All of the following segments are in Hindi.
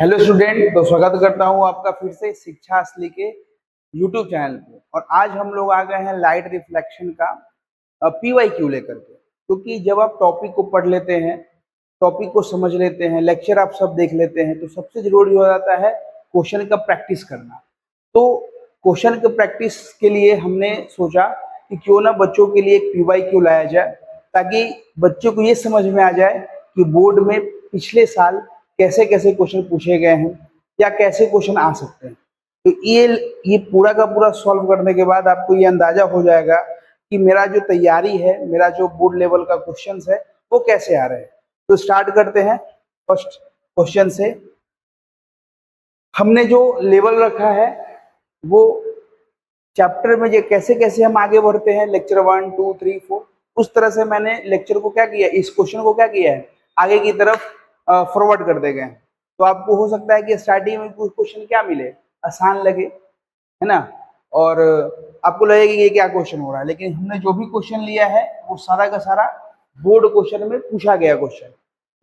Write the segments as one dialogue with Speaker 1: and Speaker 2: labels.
Speaker 1: हेलो स्टूडेंट, तो स्वागत करता हूं आपका फिर से शिक्षा असली के यूट्यूब चैनल पे। और आज हम लोग आ गए हैं लाइट रिफ्लेक्शन का पीवाईक्यू लेकर के। क्योंकि जब आप टॉपिक को पढ़ लेते हैं, टॉपिक को समझ लेते हैं, लेक्चर आप सब देख लेते हैं, तो सबसे जरूरी हो जाता है क्वेश्चन का प्रैक्टिस करना। तो क्वेश्चन के प्रैक्टिस के लिए हमने सोचा कि क्यों ना बच्चों के लिए एक पीवाईक्यू लाया जाए, ताकि बच्चों को ये समझ में आ जाए कि बोर्ड में पिछले साल कैसे कैसे क्वेश्चन पूछे गए हैं या कैसे क्वेश्चन आ सकते हैं। तो ये पूरा का पूरा सॉल्व करने के बाद आपको ये अंदाजा हो जाएगा कि मेरा जो तैयारी है, मेरा जो बोर्ड लेवल का क्वेश्चंस है वो कैसे आ रहे हैं। तो स्टार्ट करते हैं फर्स्ट क्वेश्चन से। हमने जो लेवल रखा है वो चैप्टर में जो कैसे कैसे हम आगे बढ़ते हैं, लेक्चर 1 2 3 4, उस तरह से मैंने लेक्चर को क्या किया, इस क्वेश्चन को क्या किया है, आगे की तरफ फॉरवर्ड कर दे गए। तो आपको हो सकता है कि स्टार्टिंग में कुछ क्वेश्चन क्या मिले, आसान लगे, है ना, और आपको लगेगा कि ये क्या क्वेश्चन हो रहा है। लेकिन हमने जो भी क्वेश्चन लिया है वो सारा का सारा बोर्ड क्वेश्चन में पूछा गया क्वेश्चन।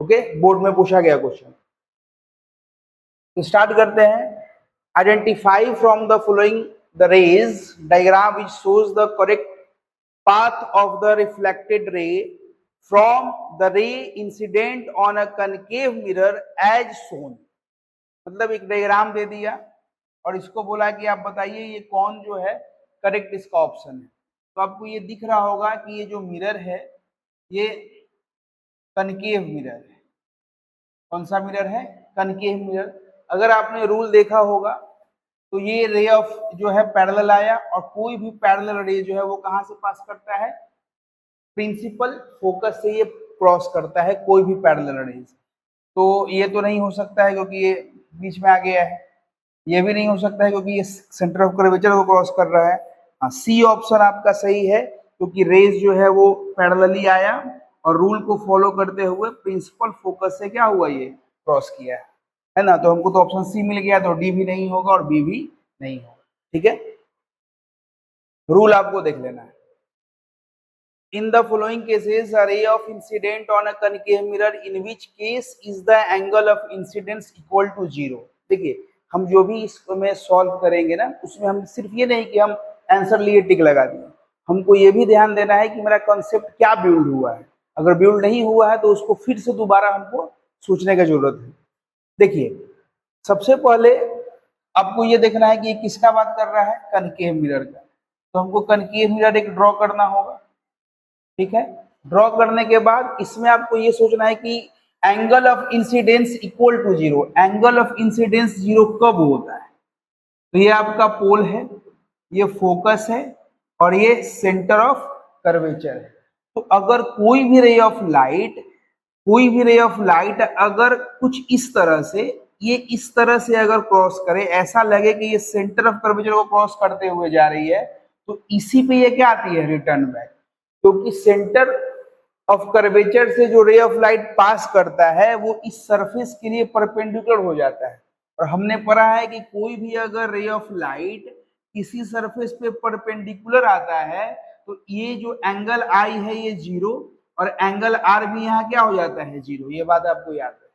Speaker 1: ओके, बोर्ड में पूछा गया क्वेश्चन। तो स्टार्ट करते हैं। Identify from the following the rays diagram which shows the correct path of the reflected ray from the ray incident on a concave mirror as shown। मतलब एक डायग्राम दे दिया और इसको बोला कि आप बताइए ये कौन जो है करेक्ट इसका ऑप्शन है। तो आपको ये दिख रहा होगा कि ये जो मिरर है ये कनकेव मिरर है। कौन सा मिरर है? Concave mirror. अगर आपने रूल देखा होगा तो ये रे ऑफ जो है पैरेलल आया, और कोई भी पैरेलल रे जो है वो कहां से पास करता है? प्रिंसिपल फोकस से ये क्रॉस करता है कोई भी पैरेलल रेज। तो ये तो नहीं हो सकता है क्योंकि ये बीच में आ गया है। ये भी नहीं हो सकता है क्योंकि ये सेंटर ऑफ कर्वेचर को क्रॉस कर रहा है। हाँ, सी ऑप्शन आपका सही है क्योंकि रेज जो है वो पैरेलली आया और रूल को फॉलो करते हुए प्रिंसिपल फोकस से क्या हुआ, ये क्रॉस किया है ना। तो हमको तो ऑप्शन सी मिल गया, तो डी भी नहीं होगा और बी भी नहीं होगा। ठीक है, रूल आपको देख लेना है। In the following cases, a ray of incident on a concave mirror, in which case is the angle of incidence equal to 0। देखिए, हम जो भी इसमें सॉल्व करेंगे ना, उसमें हम सिर्फ ये नहीं कि हम आंसर लिए टिक लगा दिए, हमको ये भी ध्यान देना है कि मेरा कॉन्सेप्ट क्या बिल्ड हुआ है। अगर बिल्ड नहीं हुआ है तो उसको फिर से दोबारा हमको सोचने की जरूरत है। देखिए, सबसे पहले आपको ये देखना है कि ये किसका बात कर रहा है, कनकेव मिरर का। तो हमको कनकेव मिरर एक ड्रॉ करना होगा। ठीक है, ड्रॉ करने के बाद इसमें आपको ये सोचना है कि angle of incidence equal to 0। Angle of incidence 0 कब होता है? तो ये आपका पोल है, ये फोकस है और ये सेंटर ऑफ कर्वेचर है। तो अगर कोई भी रे ऑफ लाइट, कोई भी रे ऑफ लाइट अगर कुछ इस तरह से, ये इस तरह से अगर क्रॉस करे, ऐसा लगे कि ये सेंटर ऑफ कर्वेचर को क्रॉस करते हुए जा रही है, तो इसी पे ये क्या आती है, रिटर्न बैक। क्योंकि सेंटर ऑफ कर्वेचर से जो रे ऑफ लाइट पास करता है वो इस सरफेस के लिए परपेंडिकुलर हो जाता है। और हमने पढ़ा है कि कोई भी अगर रे ऑफ लाइट किसी सरफेस पे परपेंडिकुलर आता है तो ये जो एंगल आई है ये 0 और एंगल आर भी यहाँ क्या हो जाता है, 0। ये बात आपको याद है।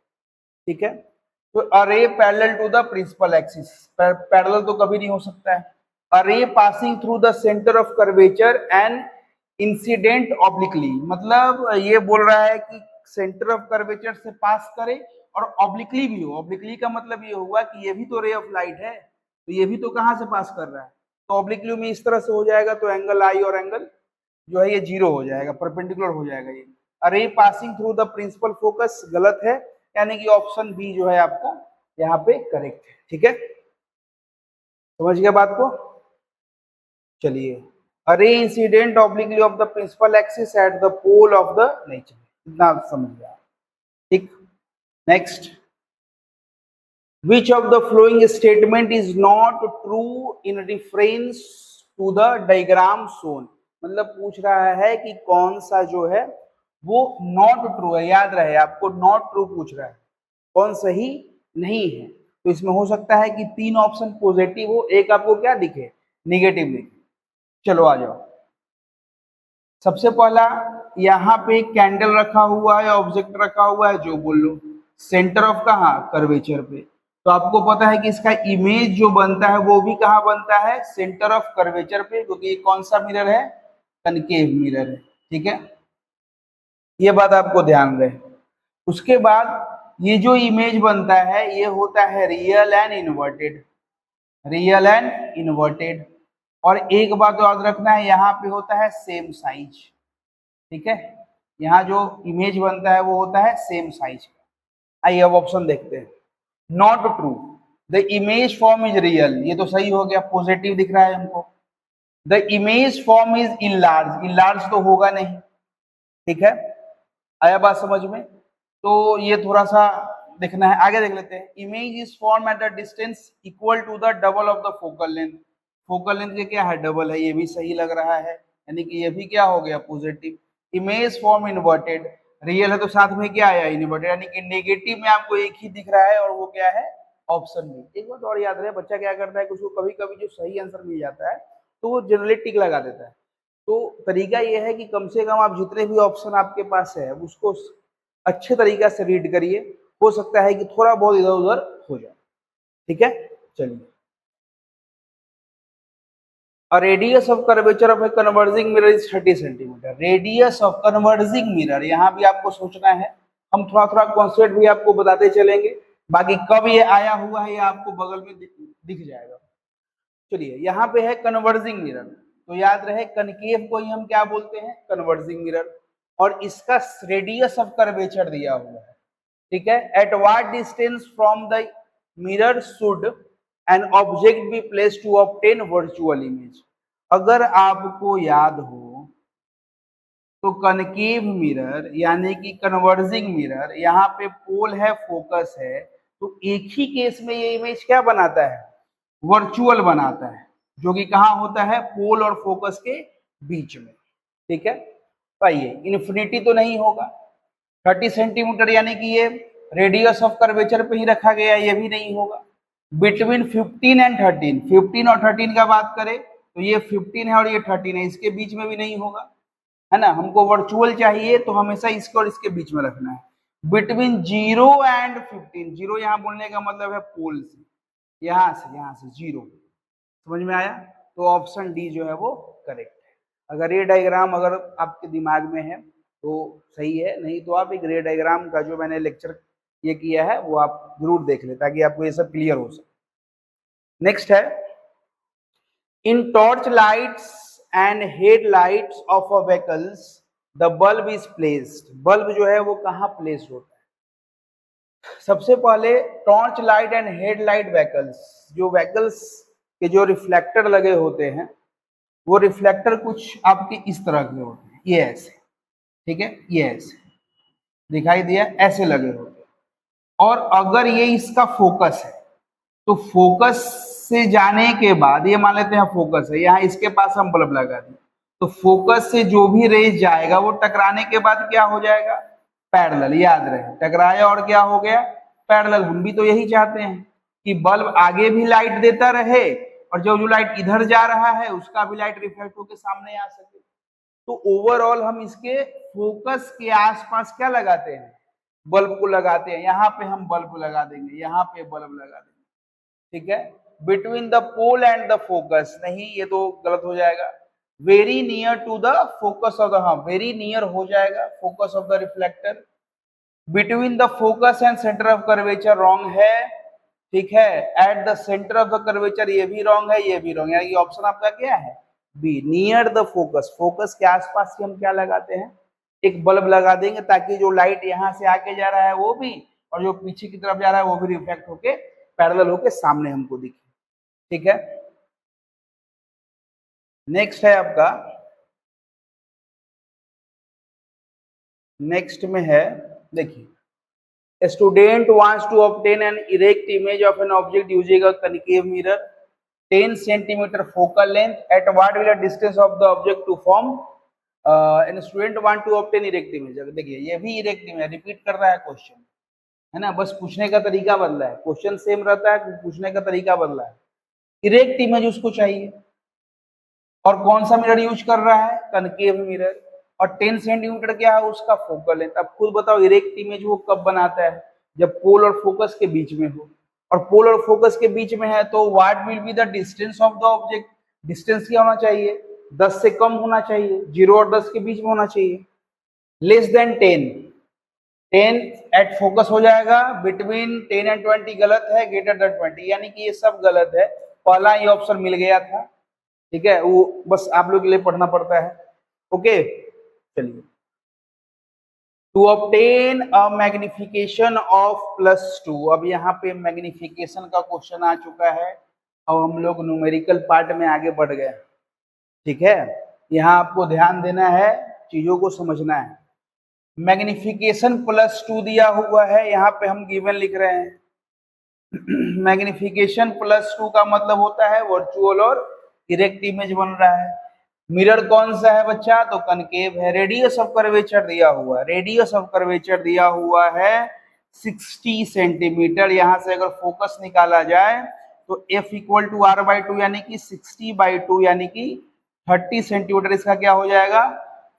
Speaker 1: ठीक है, तो a ray parallel to the principal axis, parallel तो कभी नहीं हो सकता है। A ray passing through the centre of curvature and incident obliquely, मतलब ये बोल रहा है कि सेंटर ऑफ कर्वेचर से पास करे और ऑब्लिकली भी हो। ऑब्लिकली का मतलब ये हुआ कि ये भी तो रे ऑफ लाइट है, तो ये भी तो कहां से पास कर रहा है, तो ऑब्लिकली में इस तरह से हो जाएगा, तो एंगल आई और एंगल जो है ये 0 हो जाएगा, परपेंडिकुलर हो जाएगा। ये a ray passing through the principal focus गलत है, यानी कि ऑप्शन बी जो है आपका यहाँ पे करेक्ट है। ठीक है, समझ गया बात को? चलिए, a ray incident obliquely of the principal axis at the pole of the nature, इतना समझ गया। ठीक, next, which of the following statement is not true in reference to the diagram shown। मतलब पूछ रहा है कि कौन सा जो है वो नॉट ट्रू है। याद रहे, आपको नॉट ट्रू पूछ रहा है, कौन सही नहीं है। तो इसमें हो सकता है कि 3 ऑप्शन पॉजिटिव हो, एक आपको क्या दिखे, निगेटिव दिखे। चलो आ जाओ। सबसे पहला, यहाँ पे कैंडल रखा हुआ है, ऑब्जेक्ट रखा हुआ है, जो बोल लो सेंटर ऑफ कहाँ, कर्वेचर पे। तो आपको पता है कि इसका इमेज जो बनता है वो भी कहाँ बनता है, सेंटर ऑफ कर्वेचर पे, क्योंकि ये कौन सा मिरर है, कनकेव मिरर है। ठीक है, ये बात आपको ध्यान रहे। उसके बाद ये जो इमेज बनता है ये होता है real and inverted, real and inverted. और एक बात याद रखना है, यहाँ पे होता है सेम साइज। ठीक है, यहाँ जो इमेज बनता है वो होता है सेम साइज का। आइए अब ऑप्शन देखते हैं। Not true, the image form is real, ये तो सही हो गया, पॉजिटिव दिख रहा है हमको। The image form is enlarge, enlarge तो होगा नहीं। ठीक है, आया बात समझ में? तो ये थोड़ा सा देखना है, आगे देख लेते हैं। Image is form at the distance equal to the double of the focal length, focal length के क्या है, डबल है, ये भी सही लग रहा है, यानी कि ये भी क्या हो गया, positive. Image form inverted, real है तो साथ में क्या आया, इन्वर्टेड, यानी कि नेगेटिव में आपको एक ही दिख रहा है और वो क्या है, ऑप्शन में। एक बात और याद रहे, बच्चा क्या करता है, उसको कभी कभी जो सही आंसर मिल जाता है तो वो जनरली टिक लगा देता है। तो तरीका ये है कि कम से कम आप जितने भी ऑप्शन आपके पास है उसको अच्छे तरीके से रीड करिए, हो सकता है कि थोड़ा बहुत इधर उधर हो जाए। ठीक है, चलिए। A radius of curvature of a converging mirror is 30 centimetre. Radius of converging mirror, यहाँ भी आपको सोचना है, हम थोड़ा थोड़ा कॉन्सेप्ट भी आपको बताते चलेंगे, बाकी कब ये आया हुआ है ये आपको बगल में दिख जाएगा। चलिए, यहाँ पे है कन्वर्जिंग मिरर, तो याद रहे कनकेव को ही हम क्या बोलते हैं, कन्वर्जिंग मिरर, और इसका रेडियस ऑफ कर्वेचर दिया हुआ है। ठीक है, at what distance from the mirror should an object be place to obtain virtual image. अगर आपको याद हो तो कनकेव मिरर यानी कि कन्वर्जिंग मिरर, यहाँ पे पोल है, फोकस है, तो एक ही केस में ये इमेज क्या बनाता है, वर्चुअल बनाता है, जो कि कहाँ होता है, पोल और फोकस के बीच में। ठीक है, तो आइए, इन्फिनिटी तो नहीं होगा, 30 सेंटीमीटर यानी कि ये रेडियस ऑफ कर्वेचर पे ही रखा गया, ये भी नहीं होगा। बिटवीन 15 एंड 13, 15 और 13 का बात करें तो ये 15 है और ये 13 है, इसके बीच में भी नहीं होगा, है ना। हमको वर्चुअल चाहिए तो हमेशा इसको और इसके बीच में रखना है। बिटवीन 0 एंड 15, 0 यहाँ बोलने का मतलब है पोल से, यहाँ से 0, समझ में आया? तो ऑप्शन डी जो है वो करेक्ट है। अगर ये डायग्राम अगर आपके दिमाग में है तो सही है, नहीं तो आप एक रे डायग्राम का जो मैंने लेक्चर ये किया है वो आप जरूर देख लें ताकि आपको ये सब क्लियर हो सके। नेक्स्ट है, in torch lights and headlights of a vehicles the bulb is placed, bulb जो है वो कहाँ प्लेस होता है? सबसे पहले torch light and headlight vehicles, जो व्हीकल्स के जो रिफ्लेक्टर लगे होते हैं वो रिफ्लेक्टर कुछ आपके इस तरह के होते हैं, ये ऐसे, ठीक है, ये ऐसे दिखाई दिया, ऐसे लगे होते हैं। और अगर ये इसका फोकस है तो फोकस से जाने के बाद, ये मान लेते हैं फोकस है, यहाँ इसके पास हम बल्ब लगा दें, तो फोकस से जो भी रेज जाएगा वो टकराने के बाद क्या हो जाएगा, पैरेलल। याद रहे, टकराया और क्या हो गया, पैरेलल। हम भी तो यही चाहते हैं कि बल्ब आगे भी लाइट देता रहे और जो लाइट इधर जा रहा है उसका भी लाइट रिफ्लेक्ट होकर सामने आ सके। तो ओवरऑल हम इसके फोकस के आसपास क्या लगाते हैं, बल्ब को लगाते हैं। यहाँ पे हम बल्ब लगा देंगे, यहाँ पे बल्ब लगा देंगे। ठीक है, between the pole and the focus नहीं, ये तो गलत हो जाएगा। Very near to the focus of the, हाँ वेरी नियर हो जाएगा focus of the reflector. Between the focus and centre of curvature wrong है। ठीक है, at the centre of the curvature ये भी रॉन्ग है, ये भी रॉन्ग है, यानी ऑप्शन आपका क्या है, B, near the focus. Focus के आसपास हम क्या लगाते हैं, एक बल्ब लगा देंगे ताकि जो लाइट यहाँ से आके जा रहा है वो भी, और जो पीछे की तरफ जा रहा है वो भी रिफ्लेक्ट होके पैरेलल होके सामने हमको दिखे। ठीक है, नेक्स्ट है आपका, नेक्स्ट में है, देखिए, a student wants to obtain an erect image of an object using a concave mirror, 10 centimeter focal length, at what will a distance of the object to form, and student want to obtain erect image। देखिए ये भी erect image रिपीट कर रहा है क्वेश्चन, है ना, बस पूछने का तरीका बदला है, क्वेश्चन सेम रहता है, पूछने का तरीका बदला है। इरेक्ट इमेज उसको चाहिए और कौन सा मिरर यूज कर रहा है, कनकेव मिरर, और 10 सेंटीमीटर क्या है उसका फोकल लेंथ। अब खुद बताओ इरेक्ट इमेज वो कब बनाता है, जब पोल और फोकस के बीच में हो, और पोल और फोकस के बीच में है, तो what will be the distance of the object, distance क्या होना चाहिए, 10 से कम होना चाहिए, 0 और 10 के बीच में होना चाहिए, लेस देन 10, 10 एट फोकस हो जाएगा, बिटवीन 10 एंड 20 गलत है, ग्रेटर देन 20, यानी कि ये सब गलत है, पहला ही ऑप्शन मिल गया था, ठीक है, वो बस आप लोग के लिए पढ़ना पड़ता है। ओके, चलिए, to obtain a magnification of +2, अब यहाँ पे मैग्निफिकेशन का क्वेश्चन आ चुका है, अब हम लोग न्यूमेरिकल पार्ट में आगे बढ़ गए, ठीक है, यहाँ आपको ध्यान देना है, चीजों को समझना है। मैग्निफिकेशन +2 दिया हुआ है, यहाँ पे हम गिवन लिख रहे हैं। मैग्निफिकेशन +2 का मतलब होता है वर्चुअल और इरेक्ट इमेज बन रहा है। मिरर कौन सा है बच्चा, तो कनकेव है। रेडियस ऑफ कर्वेचर दिया हुआ है, रेडियस ऑफ कर्वेचर दिया हुआ है 60 सेंटीमीटर। यहां से अगर फोकस निकाला जाए तो F इक्वल टू R/2 यानी कि 60/2 यानी कि 30 सेंटीमीटर इसका क्या हो जाएगा,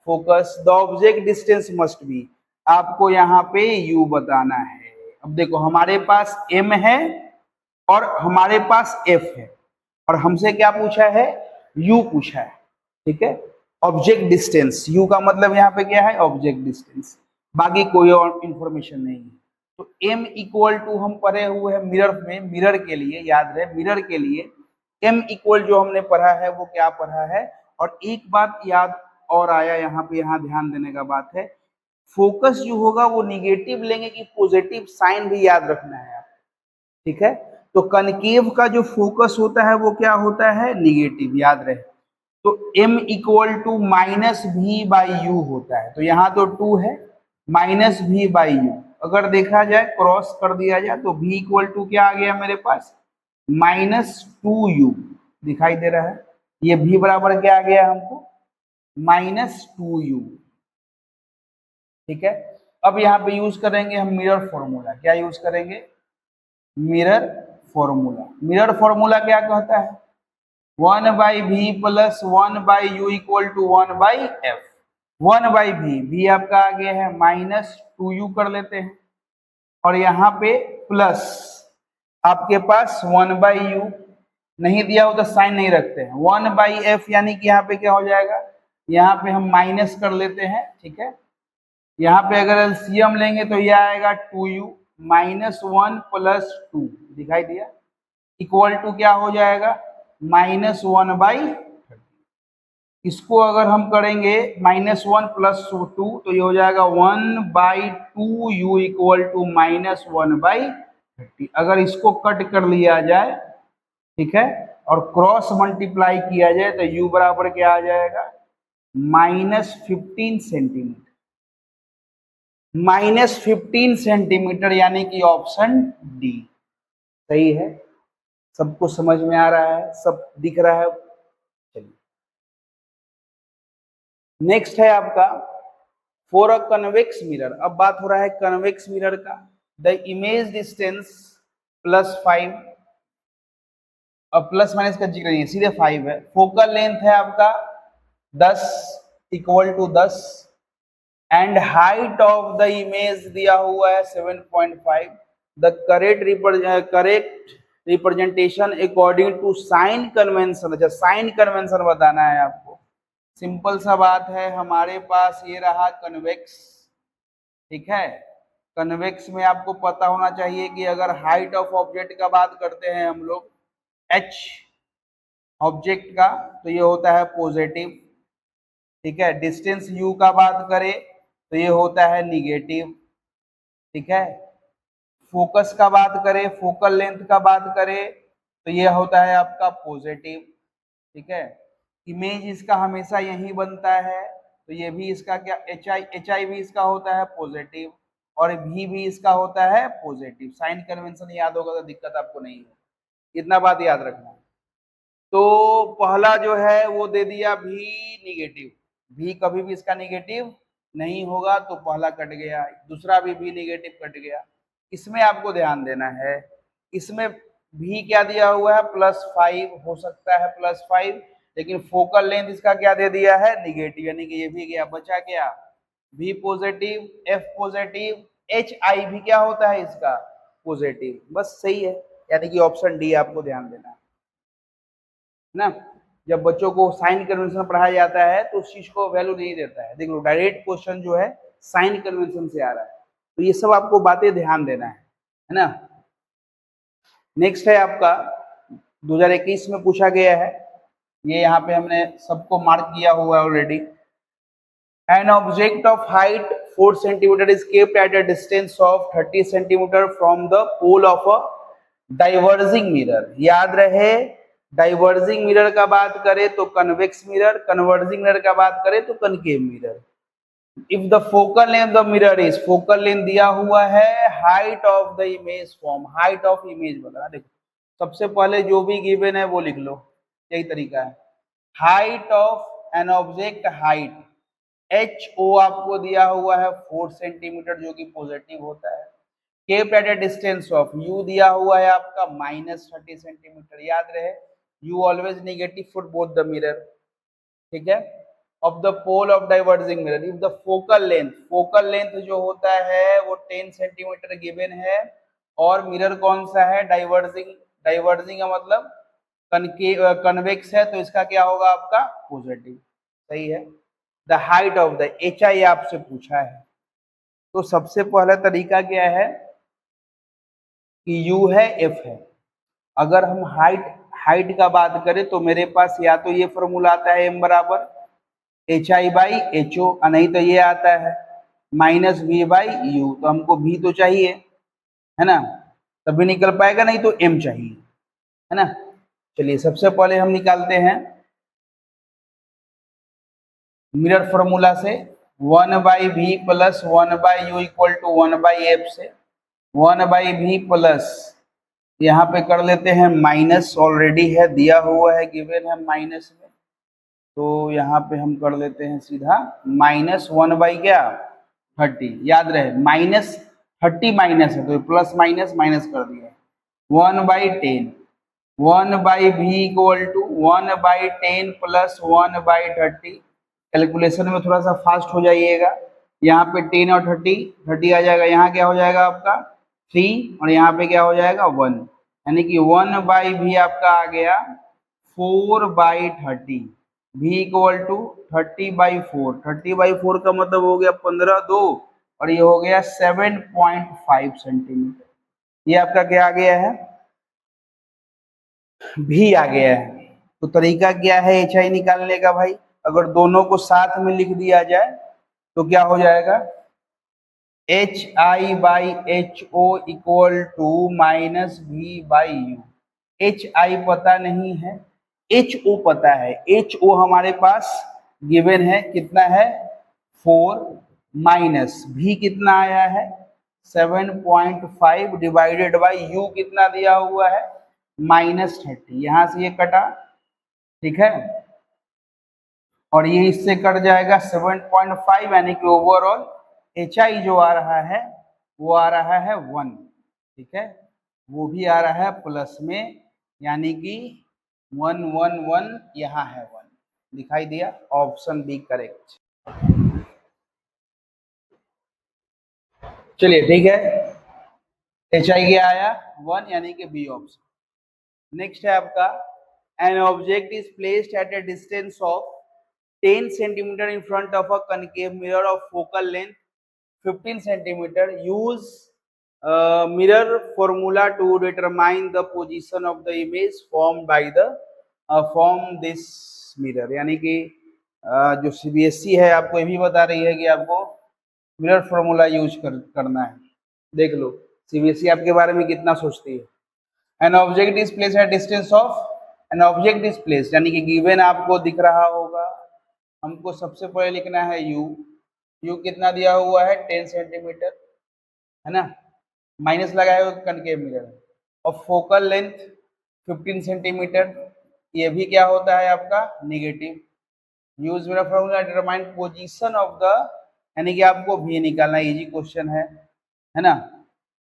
Speaker 1: focus. The object distance must be, आपको यहाँ पे U बताना है। अब देखो हमारे पास M है और हमारे पास F है, और हमसे क्या पूछा है, U पूछा है, ठीक है। ऑब्जेक्ट डिस्टेंस, U का मतलब यहाँ पे क्या है, ऑब्जेक्ट डिस्टेंस, बाकी कोई और इंफॉर्मेशन नहीं है। तो M इक्वल टू हम पढ़े हुए हैं मिरर में, मिरर के लिए याद रहे, मिरर के लिए M इक्वल जो हमने पढ़ा है वो क्या पढ़ा है। और एक बात याद और आया यहाँ पे, यहाँ ध्यान देने का बात है, फोकस जो होगा वो निगेटिव लेंगे कि पॉजिटिव, साइन भी याद रखना है आप, ठीक है। तो कनकेव का जो फोकस होता है वो क्या होता है, निगेटिव, याद रहे। तो M इक्वल टू -v/u होता है, तो यहाँ तो 2 है, -v/u अगर देखा जाए, क्रॉस कर दिया जाए तो v इक्वल टू क्या आ गया मेरे पास, -2u दिखाई दे रहा है, ये v बराबर क्या आ गया हमको, -2u, ठीक है। अब यहाँ पे यूज करेंगे हम मिरर फॉर्मूला, क्या यूज करेंगे, मिरर फॉर्मूला। मिरर फॉर्मूला क्या कहता है, 1/v + 1/u equal to 1/f। 1/v, v आपका आ गया है, -2u कर लेते हैं, और यहाँ पे प्लस आपके पास 1/u, नहीं दिया हो तो साइन नहीं रखते हैं, 1/f यानी कि यहाँ पे क्या हो जाएगा, यहाँ पे हम माइनस कर लेते हैं, ठीक है। यहाँ पे अगर एलसीएम लेंगे तो यह आएगा 2u -1 + 2 दिखाई दिया, इक्वल टू क्या हो जाएगा, -1/30। इसको अगर हम करेंगे -1 + 2 तो ये हो जाएगा 1/2u इक्वल टू -1/30। अगर इसको कट कर लिया जाए, ठीक है, और क्रॉस मल्टीप्लाई किया जाए तो u बराबर क्या आ जाएगा, -15 सेंटीमीटर, -15 सेंटीमीटर, यानी कि ऑप्शन डी सही है। सबको समझ में आ रहा है, सब दिख रहा है। चलिए नेक्स्ट है आपका फॉर अ कन्वेक्स मिरर। अब बात हो रहा है कन्वेक्स मिरर का। द इमेज डिस्टेंस +5, अब प्लस माइनस का जिक्र नहीं है, सीधे 5 है। फोकल लेंथ है आपका 10 equal to 10, and height of the image दिया हुआ है 7.5। The correct representation according to sign convention. अच्छा, साइन कन्वेंशन बताना है आपको। सिंपल सा बात है, हमारे पास ये रहा कन्वेक्स, ठीक है। कन्वेक्स में आपको पता होना चाहिए कि अगर हाइट ऑफ ऑब्जेक्ट का बात करते हैं हम लोग, h ऑब्जेक्ट का, तो ये होता है पॉजिटिव, ठीक है। डिस्टेंस u का बात करें तो ये होता है निगेटिव, ठीक है। फोकस का बात करें, फोकल लेंथ का बात करें तो ये होता है आपका पॉजिटिव, ठीक है। इमेज इसका हमेशा यही बनता है, तो ये भी इसका क्या, एच आई भी इसका होता है पॉजिटिव, और भी इसका होता है पॉजिटिव। साइन कन्वेंशन याद होगा तो दिक्कत आपको नहीं है, इतना बात याद रखना। तो पहला जो है वो दे दिया भी निगेटिव, भी कभी भी इसका निगेटिव नहीं होगा, तो पहला कट गया। दूसरा भी निगेटिव कट गया। इसमें आपको ध्यान देना है, इसमें भी क्या दिया हुआ है, +5 हो सकता है, +5, लेकिन फोकल लेंथ इसका क्या दे दिया है, निगेटिव, यानी कि ये भी गया, बचा क्या, भी positive, F positive, H I भी क्या होता है इसका पॉजिटिव। बस सही है, यानी कि ऑप्शन डी आपको ध्यान देना है ना। जब बच्चों को साइन कन्वेंशन पढ़ाया जाता है तो उस चीज को वैल्यू नहीं देता है। देख लो डायरेक्ट क्वेश्चन जो है साइन कन्वेंशन से आ रहा है, तो ये सब आपको बातें ध्यान देना है ना। नेक्स्ट है आपका 2021 में पूछा गया है, ये यहाँ पे हमने सबको मार्क किया हुआ है already. An object of height 4 centimeter is kept at a distance of 30 centimeter from the pole of a diverging mirror। याद रहे डाइवर्जिंग मिरर का बात करें तो कन्वेक्स मिरर, कन्वर्जिंग मिरर का बात करें तो concave mirror. If the focal length of mirror is, focal length दिया हुआ है, height of the image form, height of image बताना। देखो सबसे पहले जो भी गिवन है वो लिख लो, यही तरीका है। Height of an object, height H O आपको दिया हुआ है 4 सेंटीमीटर जो कि पॉजिटिव होता है। Kept at a distance of, u दिया हुआ है आपका -30 सेंटीमीटर। याद रहे u always negative for both the mirror, ठीक है। Of the pole of diverging mirror, if the focal length, focal length जो होता है वो 10 सेंटीमीटर गिवन है, और मिरर कौन सा है, डाइवर्जिंग। डाइवर्जिंग का मतलब कन्वेक्स है, तो इसका क्या होगा आपका पॉजिटिव, सही है। The height of the H I आपसे पूछा है, तो सबसे पहला तरीका क्या है कि u है f है। अगर हम हाइट का बात करें तो मेरे पास या तो ये फॉर्मूला आता है m बराबर HI/HO, नहीं तो ये आता है -V/U। तो हमको v तो चाहिए है ना, तभी निकल पाएगा, नहीं तो m चाहिए है ना। चलिए सबसे पहले हम निकालते हैं मिरर फॉर्मूला से 1/v plus 1/u equal to 1/f से 1/v प्लस, यहाँ पे कर लेते हैं माइनस, ऑलरेडी है दिया हुआ है, गिवन है माइनस में, तो यहाँ पे हम कर लेते हैं सीधा -1/30। याद रहे -30 माइनस है तो प्लस माइनस माइनस कर दिया, 1/10, 1/v equal to 1/10 plus 1/30। Calculation में थोड़ा सा फास्ट हो जाइएगा, यहाँ पे 10 और 30 आ जाएगा, यहाँ क्या हो जाएगा आपका 3, और यहाँ पे क्या हो जाएगा 1, यानी कि 1/v आपका आ गया 4/30। v इक्वल टू 30/4, 30/4 का मतलब हो गया 15/2, और ये हो गया 7.5 सेंटीमीटर। ये आपका क्या आ गया है, v आ गया है। तो तरीका क्या है एच आई निकालने का भाई, अगर दोनों को साथ में लिख दिया जाए तो क्या हो जाएगा, HI/HO equal to -V/U। HI पता नहीं है, HO पता है। HO हमारे पास गिवन है, कितना है 4, माइनस V कितना आया है 7.5 डिवाइडेड बाई U कितना दिया हुआ है -30। यहाँ से ये कटा, ठीक है, और ये इससे कट जाएगा 7.5, यानी कि ओवरऑल HI जो आ रहा है वो आ रहा है 1, ठीक है, वो भी आ रहा है प्लस में, यानी कि 111 यहाँ है 1, दिखाई दिया, ऑप्शन बी करेक्ट। चलिए ठीक है, HI क्या आया 1, यानी कि बी ऑप्शन। नेक्स्ट है आपका an object is placed at a distance of 10 centimetre in front of a concave mirror of focal length 15 centimeter। Use mirror formula to determine the position of the image formed by the form this mirror। यानी कि जो CBSE है आपको ये भी बता रही है कि आपको मिरर फॉर्मूला यूज करना है। देख लो CBSE आपके बारे में कितना सोचती है। An object is placed at distance of, an object is placed यानी कि गिवन आपको दिख रहा होगा, हमको सबसे पहले लिखना है U कितना दिया हुआ है 10 सेंटीमीटर है ना, माइनस लगाए हुए कनकेव मिरर, और फोकल लेंथ 15 सेंटीमीटर, ये भी क्या होता है आपका negative. Use mirror formula determine position of the, यानी कि आपको भी निकालना, इजी क्वेश्चन है ना।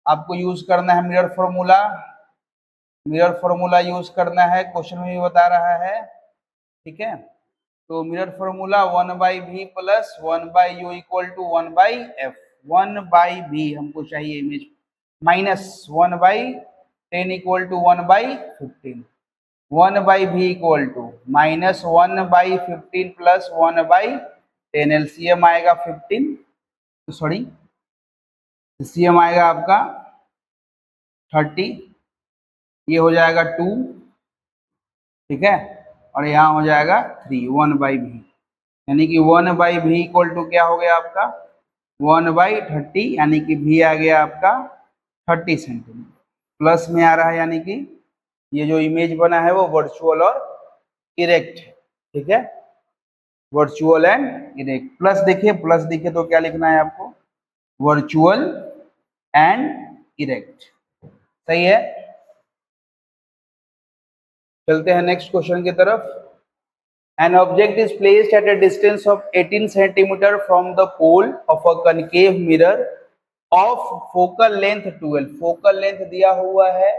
Speaker 1: आपको यूज करना है mirror formula, mirror formula use करना है, क्वेश्चन में भी बता रहा है, ठीक है। तो mirror formula 1/v plus 1/u equal to 1/f। 1/v हमको चाहिए इमेज, minus 1/10 10 equal to 1/15, 1/v equal to -1/15 plus 1/10, LCM आएगा 15, सॉरी एलसीएम आएगा आपका 30, ये हो जाएगा 2, ठीक है, और यहाँ हो जाएगा 3, 1/v, यानी कि 1/v इक्वल टू क्या हो गया आपका 1/30, यानी कि v आ गया आपका 30 सेंटीमीटर, प्लस में आ रहा है, यानी कि ये जो इमेज बना है वो वर्चुअल और इरेक्ट है, ठीक है, वर्चुअल एंड इरेक्ट। प्लस देखिए, प्लस दिखे तो क्या लिखना है आपको, वर्चुअल एंड इरेक्ट, सही है। चलते हैं नेक्स्ट क्वेश्चन की तरफ। An object is placed at a distance of 18 centimeter from the pole of a concave mirror of focal length 12, focal length दिया हुआ है,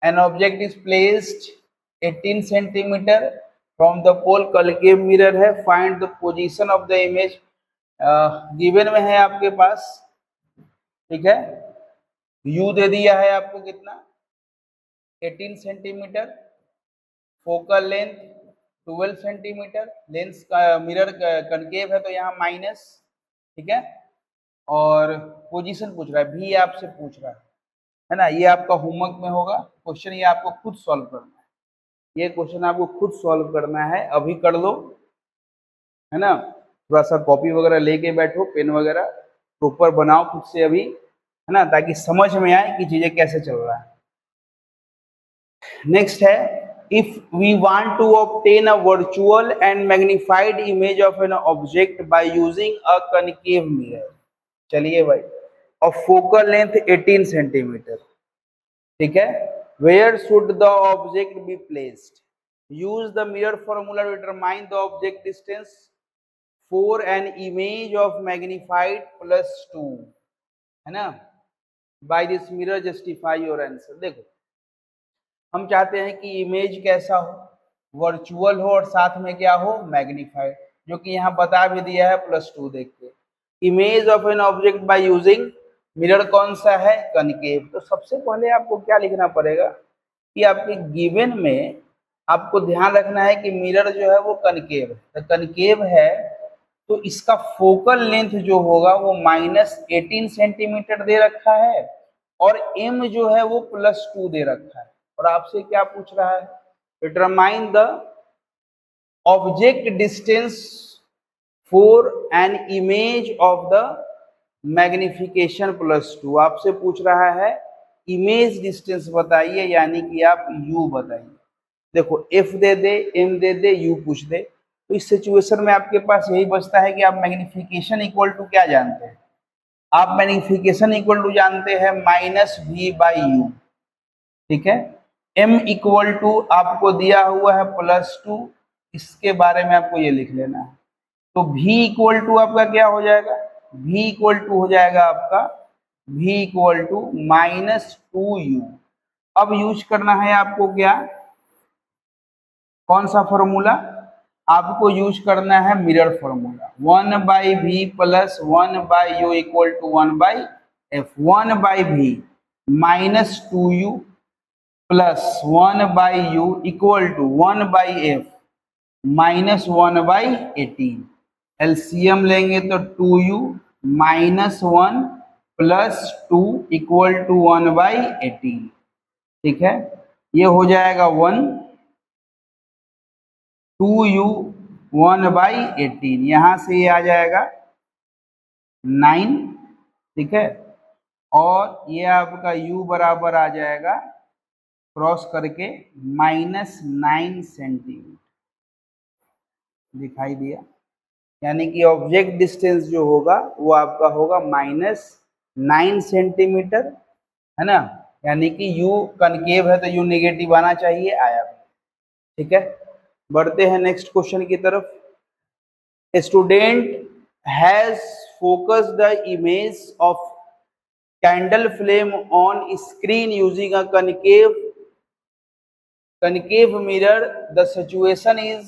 Speaker 1: an object is placed 18 centimeter from the pole, concave mirror है, find the position of the image, given में है आपके पास, ठीक है, u दे दिया है आपको कितना 18 centimetre, focal length 12 centimetre, lens का मिरर कनकेव है तो यहाँ माइनस, ठीक है, और पोजीशन पूछ रहा है, भी आपसे पूछ रहा है ना, ये आपका होमवर्क में होगा क्वेश्चन, ये आपको खुद सॉल्व करना है, ये क्वेश्चन आपको खुद सॉल्व करना है, अभी कर लो, है ना, थोड़ा सा कॉपी वगैरह लेके बैठो, पेन वगैरह प्रॉपर बनाओ खुद से अभी, है ना, ताकि समझ में आए कि चीजें कैसे चल रहा है। नेक्स्ट है, if we want to obtain a virtual and magnified image of an object by using a concave mirror, चलिए भाई, of focal length 18 सेंटीमीटर, ठीक है, where should the object be placed, use the mirror formula to determine the object distance for an image of magnified +2, है ना, by this mirror justify your answer। देखो हम चाहते हैं कि इमेज कैसा हो, वर्चुअल हो और साथ में क्या हो, मैग्नीफाइड, जो कि यहाँ बता भी दिया है +2 देख के। Image of an object by using mirror कौन सा है, कनकेव। तो सबसे पहले आपको क्या लिखना पड़ेगा कि आपके गिवन में आपको ध्यान रखना है कि मिरर जो है वो कनकेव है, तो कनकेव है तो इसका फोकल लेंथ जो होगा वो -18 सेंटीमीटर दे रखा है और m जो है वो +2 दे रखा है, और आपसे क्या पूछ रहा है, determine the object distance for an image of the magnification +2, आपसे पूछ रहा है इमेज डिस्टेंस बताइए, यानी कि आप u बताइए। देखो f दे दे, m दे दे, u पूछ दे, तो इस सिचुएशन में आपके पास यही बचता है कि आप मैग्निफिकेशन इक्वल टू क्या जानते हैं, आप मैग्निफिकेशन इक्वल टू जानते हैं -v/u, ठीक है, m इक्वल टू आपको दिया हुआ है +2, इसके बारे में आपको ये लिख लेना है, तो v इक्वल टू आपका क्या हो जाएगा, v इक्वल टू हो जाएगा आपका v इक्वल टू -2u। अब यूज करना है आपको क्या, कौन सा फॉर्मूला, आपको यूज करना है mirror formula, 1/v plus 1/u equal to 1/f, 1/v -2u plus 1/u equal to 1/f -1/18, LCM लेंगे तो 2u -1 प्लस 2 इक्वल टू 1/18, ठीक है, ये हो जाएगा 1, 2u 1/18, यहां से ये आ जाएगा 9, ठीक है, और ये आपका u बराबर आ जाएगा क्रॉस करके -9 सेंटीमीटर, दिखाई दिया, यानी कि ऑब्जेक्ट डिस्टेंस जो होगा वो आपका होगा -9 सेंटीमीटर, है ना, यानी कि u कनकेव है तो u नेगेटिव आना चाहिए, आया, ठीक है। बढ़ते हैं नेक्स्ट क्वेश्चन की तरफ। Student has focus the image of candle flame on screen using a concave mirror, the situation is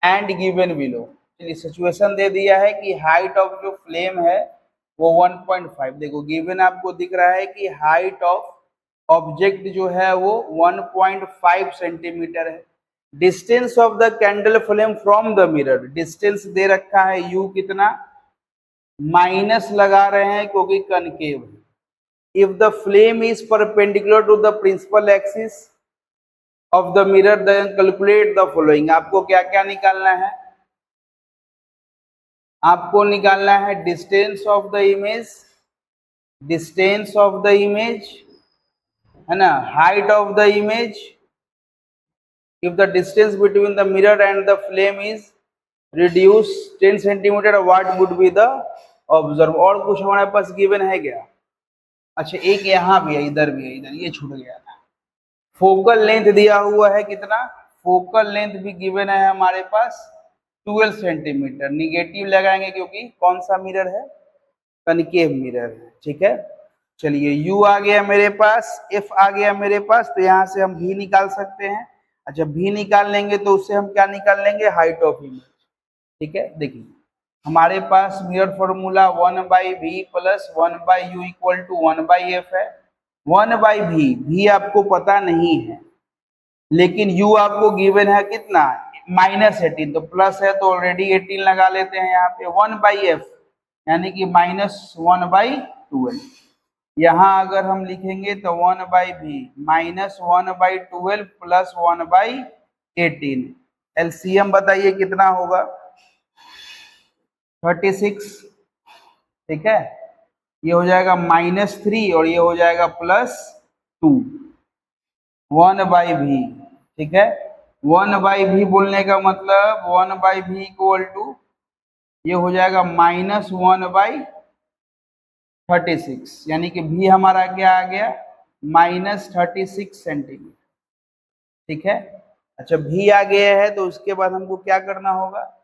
Speaker 1: and given below, चलिए सिचुएशन दे दिया है कि हाइट ऑफ जो फ्लेम है वो 1.5, देखो गिवन आपको दिख रहा है कि हाइट ऑफ ऑब्जेक्ट जो है वो 1.5 सेंटीमीटर है। Distance of the candle flame from the mirror, distance दे रखा है u कितना, माइनस लगा रहे हैं क्योंकि कनकेव है। If the flame is perpendicular to the principal axis of the mirror then calculate the following. आपको क्या क्या निकालना है, आपको निकालना है distance of the image, distance of the image है ना, height of the image. If the distance between the mirror and the flame is reduce 10 centimetre what would be the observe. और कुछ हमारे पास गिवन है क्या? अच्छा एक यहाँ भी है, इधर भी है, इधर ये छूट गया था। फोकल लेंथ दिया हुआ है कितना, फोकल लेंथ भी गिवन है हमारे पास 12 सेंटीमीटर। निगेटिव लगाएंगे क्योंकि कौन सा मिरर है, कनकेव मिरर है। ठीक है, चलिए u आ गया मेरे पास, f आ गया मेरे पास, तो यहाँ से हम v निकाल सकते हैं। अच्छा v निकाल लेंगे तो उससे हम क्या निकाल लेंगे, हाइट ऑफ इमेज। ठीक है, देखिए हमारे पास mirror formula 1/v plus 1/u equal to 1/f है। 1/v, v आपको पता नहीं है लेकिन u आपको गिवन है कितना, -18, तो प्लस है तो ऑलरेडी 18 लगा लेते हैं यहाँ पे। 1/f यानी कि -1/12। यहाँ अगर हम लिखेंगे तो 1/v -1/12 प्लस 1/18, एलसीएम बताइए कितना होगा, 36। ठीक है, ये हो जाएगा -3 और ये हो जाएगा +2, 1/v। ठीक है, 1/v बोलने का मतलब 1/v इक्वल टू ये हो जाएगा -1/36, यानी कि v हमारा क्या आ गया, -36 सेंटीमीटर। ठीक है, अच्छा v आ गया है तो उसके बाद हमको क्या करना होगा,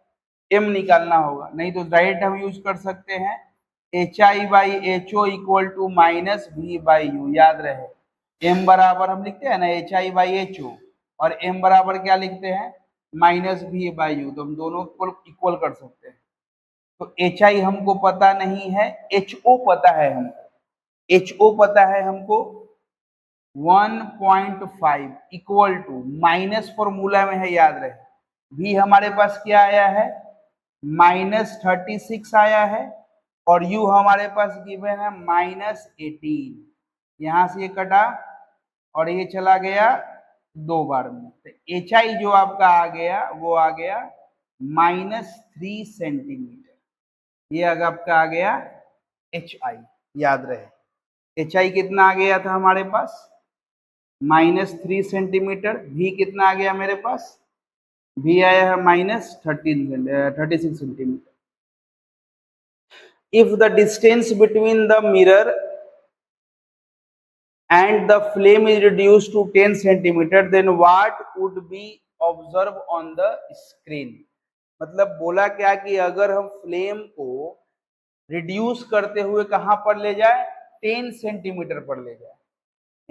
Speaker 1: m निकालना होगा। नहीं तो डायरेक्ट हम यूज कर सकते हैं HI/HO इक्वल टू -v/u। याद रहे m बराबर हम लिखते हैं ना HI/HO और m बराबर क्या लिखते हैं, -v/u, तो हम दोनों को इक्वल कर सकते हैं। तो HI हमको पता नहीं है, HO पता है हमको, HO पता है हमको 1.5 इक्वल टू माइनस फॉर्मूला में है, याद रहे। v हमारे पास क्या आया है, -36 आया है और u हमारे पास गिवन है -18। यहां से ये कटा और ये चला गया 2 बार में, तो HI जो आपका आ गया वो आ गया -3 सेंटीमीटर। ये अगर आपका आ गया HI, याद रहे HI कितना आ गया था हमारे पास, -3 सेंटीमीटर। v कितना आ गया मेरे पास, v आया है -36 centimetre. If the distance between the mirror and the flame is reduced to 10 centimeter, then what would be observed on the screen। मतलब बोला क्या कि अगर हम फ्लेम को रिड्यूस करते हुए कहां पर ले जाए, 10 सेंटीमीटर पर ले जाए,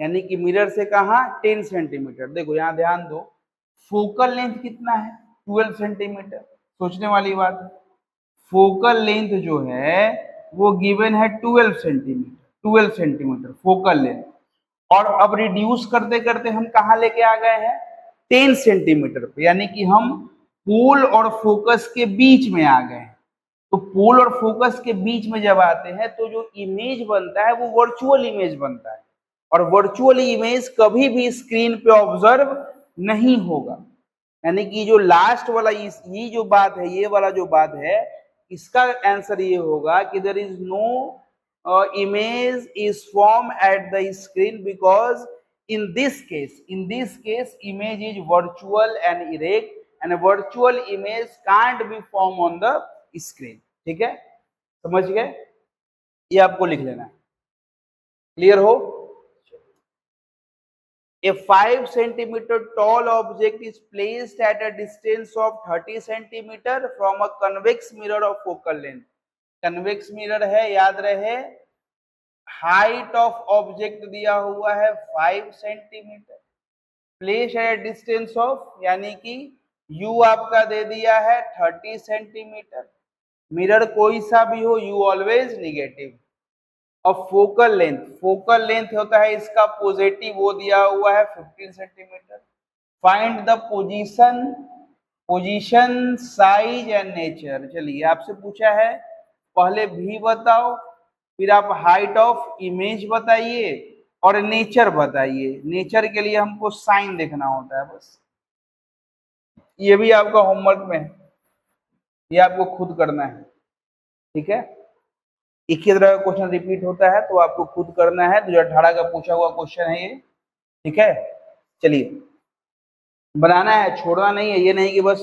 Speaker 1: यानी कि मिरर से कहा 10 सेंटीमीटर। देखो यहाँ ध्यान दो, फोकल लेंथ कितना है, 12 सेंटीमीटर। सोचने वाली बात है, फोकल लेंथ जो है वो गिवन है 12 सेंटीमीटर फोकल लेंथ, और अब रिड्यूस करते करते हम कहा लेके आ गए हैं 10 सेंटीमीटर पे, यानी कि हम पोल और फोकस के बीच में आ गए हैं। तो पोल और फोकस के बीच में जब आते हैं तो जो इमेज बनता है वो वर्चुअल इमेज बनता है, और वर्चुअल इमेज कभी भी स्क्रीन पे ऑब्जर्व नहीं होगा। यानी कि जो लास्ट वाला ये जो बात है, ये वाला जो बात है, इसका आंसर ये होगा कि there is no image is formed at the screen because in this case image is virtual and erect and a virtual image can't be formed on the screen। ठीक है, समझ गए, ये आपको लिख लेना है, क्लियर हो। A 5 centimeter tall object is placed at a distance of 30 centimeter from a convex mirror of focal length। Convex mirror है, याद रहे, हाइट ऑफ ऑब्जेक्ट दिया हुआ है 5 सेंटीमीटर, प्लेस है डिस्टेंस ऑफ, यानी कि u आपका दे दिया है 30 सेंटीमीटर। मिरर कोई सा भी हो, u always negative, of focal length होता है इसका पॉजिटिव, वो दिया हुआ है 15 centimetre. Find the position size and nature. चलिए आपसे पूछा है पहले भी बताओ, फिर आप हाइट ऑफ इमेज बताइए और नेचर बताइए। नेचर के लिए हमको साइन देखना होता है बस, ये भी आपका होमवर्क में है, ये आपको खुद करना है, ठीक है। एक ही तरह का क्वेश्चन रिपीट होता है तो आपको खुद करना है। 2018 का पूछा हुआ क्वेश्चन है ये, ठीक है। चलिए बनाना है, छोड़ना नहीं है। ये नहीं कि बस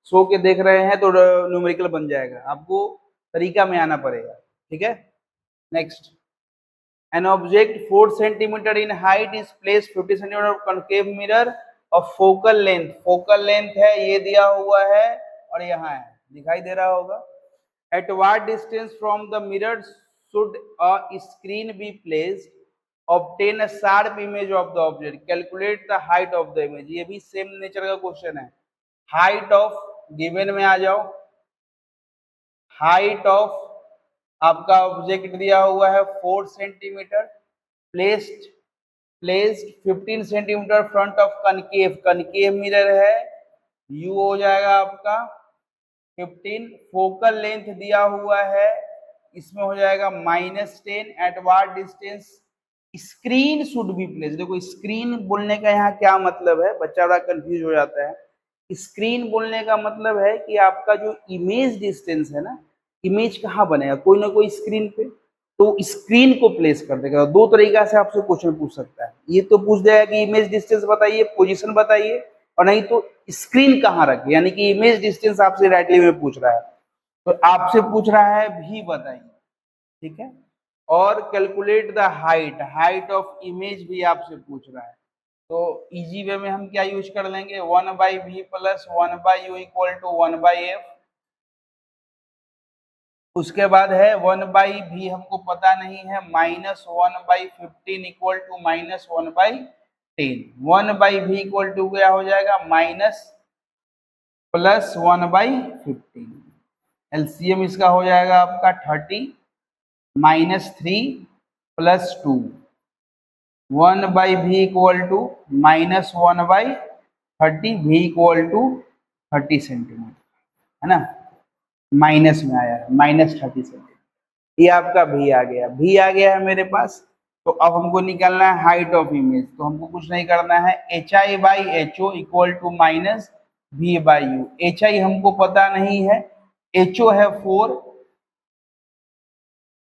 Speaker 1: सो के देख रहे हैं तो न्यूमेरिकल बन जाएगा, आपको तरीका में आना पड़ेगा, ठीक है। Next, an object 4 centimetre in height is place 50 centimetre concave mirror of focal length है, ये दिया हुआ है और यहाँ है, दिखाई दे रहा होगा। Eight what distance from the mirror should a screen be placed, obtain a sharp image of the object, calculate the height of the image। ये भी सेम नेचर का क्वेश्चन है। हाइट ऑफ गिवन में आ जाओ, हाइट ऑफ आपका ऑब्जेक्ट दिया हुआ है 4 centimetre, placed 15 centimetre front of concave mirror है, यू हो जाएगा आपका 15। फोकल लेंथ दिया हुआ है, इसमें हो जाएगा -10। Eight what distance screen should be place. देखो स्क्रीन बोलने का यहाँ क्या मतलब है, बच्चा बड़ा कंफ्यूज हो जाता है। स्क्रीन बोलने का मतलब है कि आपका जो इमेज डिस्टेंस है ना, इमेज कहाँ बनेगा, कोई ना कोई स्क्रीन पे, तो स्क्रीन को प्लेस कर देगा। दो तरीका से आपसे क्वेश्चन पूछ सकता है, ये तो पूछ देगा कि इमेज डिस्टेंस बताइए, पोजीशन बताइए, और नहीं तो स्क्रीन कहाँ रखे, यानी कि इमेज डिस्टेंस आपसे डायरेक्टली में पूछ रहा है। तो आपसे पूछ रहा है भी बताइए, ठीक है। और calculate the height of image भी आपसे पूछ रहा है। तो इजी वे में हम क्या यूज कर लेंगे, 1/v plus 1/u equal to 1/f। उसके बाद है 1/v हमको पता नहीं है, -1/15 equal to -1/10। 1/v equal to क्या हो जाएगा, माइनस प्लस 1/15। एलसीएम इसका हो जाएगा आपका 30 -3 plus 2। 1/v equal to -1/30, v equal to 30 centimetre, है ना, माइनस में आया -30 सेंटीमीटर। ये आपका v आ गया, v आ गया है मेरे पास। तो अब हमको निकालना है हाइट ऑफ इमेज, तो हमको कुछ नहीं करना है, hi/ho equal to -v/u। hi हमको पता नहीं है, ho है 4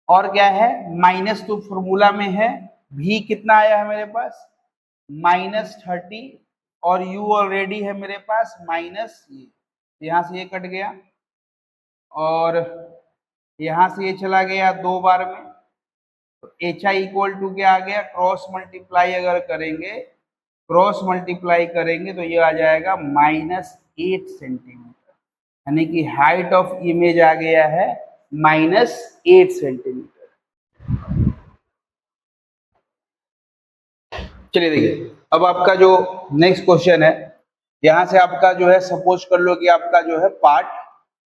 Speaker 1: और क्या है माइनस, तो फॉर्मूला में है। v कितना आया है मेरे पास -30 और u ऑलरेडी है मेरे पास माइनस ये, यहाँ से ये कट गया और यहाँ से ये चला गया 2 बार में। तो एच आई इक्वल टू क्या आ गया, क्रॉस मल्टीप्लाई अगर करेंगे, क्रॉस मल्टीप्लाई करेंगे तो ये आ जाएगा -8 सेंटीमीटर, यानी कि हाइट ऑफ इमेज आ गया है -8 सेंटीमीटर। चलिए देखिए अब आपका जो नेक्स्ट क्वेश्चन है, यहां से आपका जो है सपोज कर लो कि आपका जो है पार्ट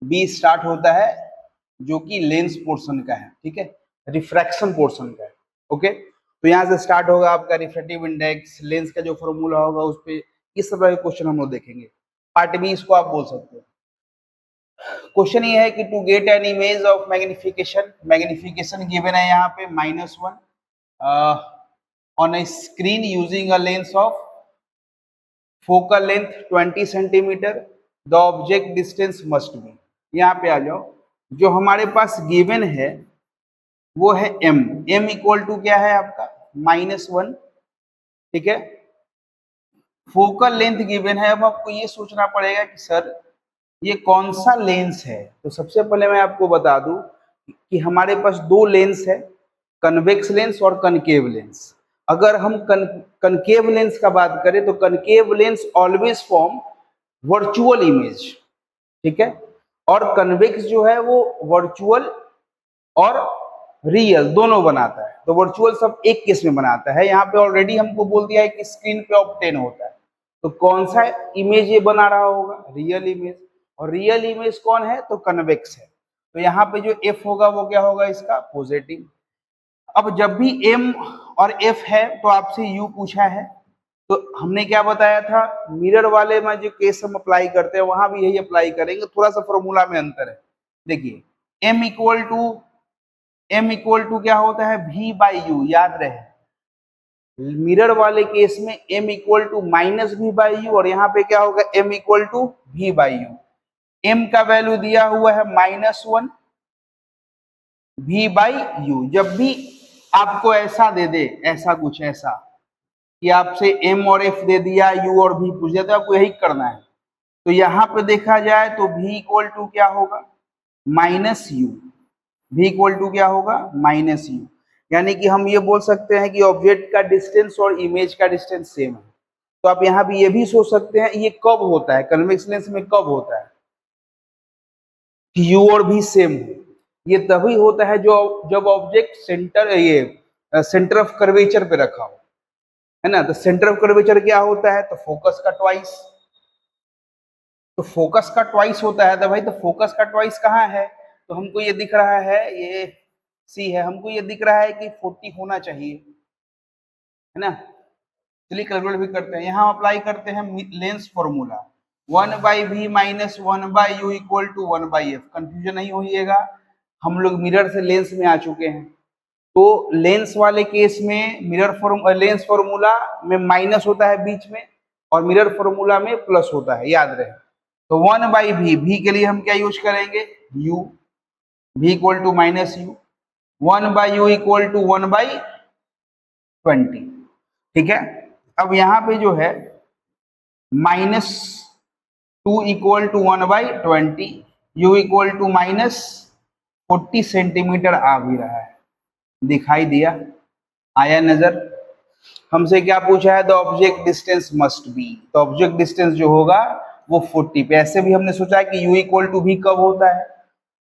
Speaker 1: बी स्टार्ट होता है, जो कि लेंस पोर्शन का है, ठीक है, रिफ्रैक्शन पोर्शन का है। ओके, तो यहाँ से स्टार्ट होगा आपका रिफ्रैक्टिव इंडेक्स, लेंस का जो फॉर्मूला होगा उस पे, इस तरह के क्वेश्चन हम लोग देखेंगे। पार्ट बी इसको आप बोल सकते हो। क्वेश्चन ये है कि to get an image of magnification, magnification given है यहाँ पे -1 on a screen using a lens of focal length 20 centimetre, the object distance must be। यहाँ पे आ जाओ, जो हमारे पास गिवन है वो है m इक्वल टू क्या है आपका -1, ठीक है। फोकल लेंथ गिवन है, अब आपको ये सोचना पड़ेगा कि सर ये कौन सा लेंस है। तो सबसे पहले मैं आपको बता दूं कि हमारे पास दो लेंस है, कन्वेक्स लेंस और कनकेव लेंस। अगर हम कनकेव लेंस का बात करें तो concave lens always form virtual image, ठीक है, और कन्वेक्स जो है वो वर्चुअल और रियल दोनों बनाता है। तो वर्चुअल सब एक केस में बनाता है, यहाँ पे ऑलरेडी हमको बोल दिया है कि स्क्रीन पे ऑब्टेन होता है। तो कौन सा इमेज ये बना रहा होगा, रियल इमेज, और रियल इमेज कौन है तो कन्वेक्स है। तो यहाँ पे जो एफ होगा वो क्या होगा इसका पॉजिटिव। अब जब भी m और f है तो आपसे u पूछा है, तो हमने क्या बताया था, मिरर वाले में जो केस हम अप्लाई करते हैं वहां भी यही अप्लाई करेंगे, थोड़ा सा फॉर्मूला में अंतर है। देखिए m इक्वल टू क्या होता है, v बाई यू, याद रहे मिरर वाले केस में m equal to minus v by u, और यहाँ पे क्या होगा, m equal to v by u. m का वैल्यू दिया हुआ है -1 v बाई यू। जब भी आपको ऐसा दे दे, ऐसा कुछ ऐसा कि आपसे m और f दे दिया, u और v पूछ दिया, तो आपको यही करना है। तो यहाँ पे देखा जाए तो v इक्वल टू क्या होगा, minus u. v equal to क्या होगा, माइनस यू। यानी कि हम ये बोल सकते हैं कि ऑब्जेक्ट का डिस्टेंस और इमेज का डिस्टेंस सेम है। तो आप यहाँ भी ये भी सोच सकते हैं ये कब होता है, कन्वेक्स लेंस में कब होता है कि u और v सेम हो। ये तभी होता है जो जब ऑब्जेक्ट सेंटर ऑफ कर्वेचर पे रखा हो, है ना। तो सेंटर ऑफ कर्वेचर क्या होता है, तो फोकस का ट्वाइस। तो फोकस का ट्वाइस होता है, तो भाई तो फोकस का ट्वाइस कहाँ है, तो हमको ये दिख रहा है, ये सी है, हमको ये दिख रहा है कि 40 होना चाहिए, है ना। चलिए कैलकुलेट भी करते हैं, यहाँ अप्लाई करते हैं lens formula, 1/v minus 1/u equal to 1/f। Confusion नहीं होइएगा, हम लोग मिरर से लेंस में आ चुके हैं। तो लेंस वाले केस में लेंस फॉर्मूला में माइनस होता है बीच में, और मिरर फॉर्मूला में प्लस होता है, याद रहे। तो 1/v, v के लिए हम क्या यूज करेंगे, u, v equal to minus u, 1/u equal to 1/20, ठीक है। अब यहाँ पे जो है -2 equal to 1/20, u equal to -40 centimetre आ भी रहा है, दिखाई दिया, आया नजर। हमसे क्या पूछा है, the object distance must be, तो ऑब्जेक्ट डिस्टेंस जो होगा वो 40 पे। ऐसे भी हमने सोचा है कि u इक्वल टू v कब होता है,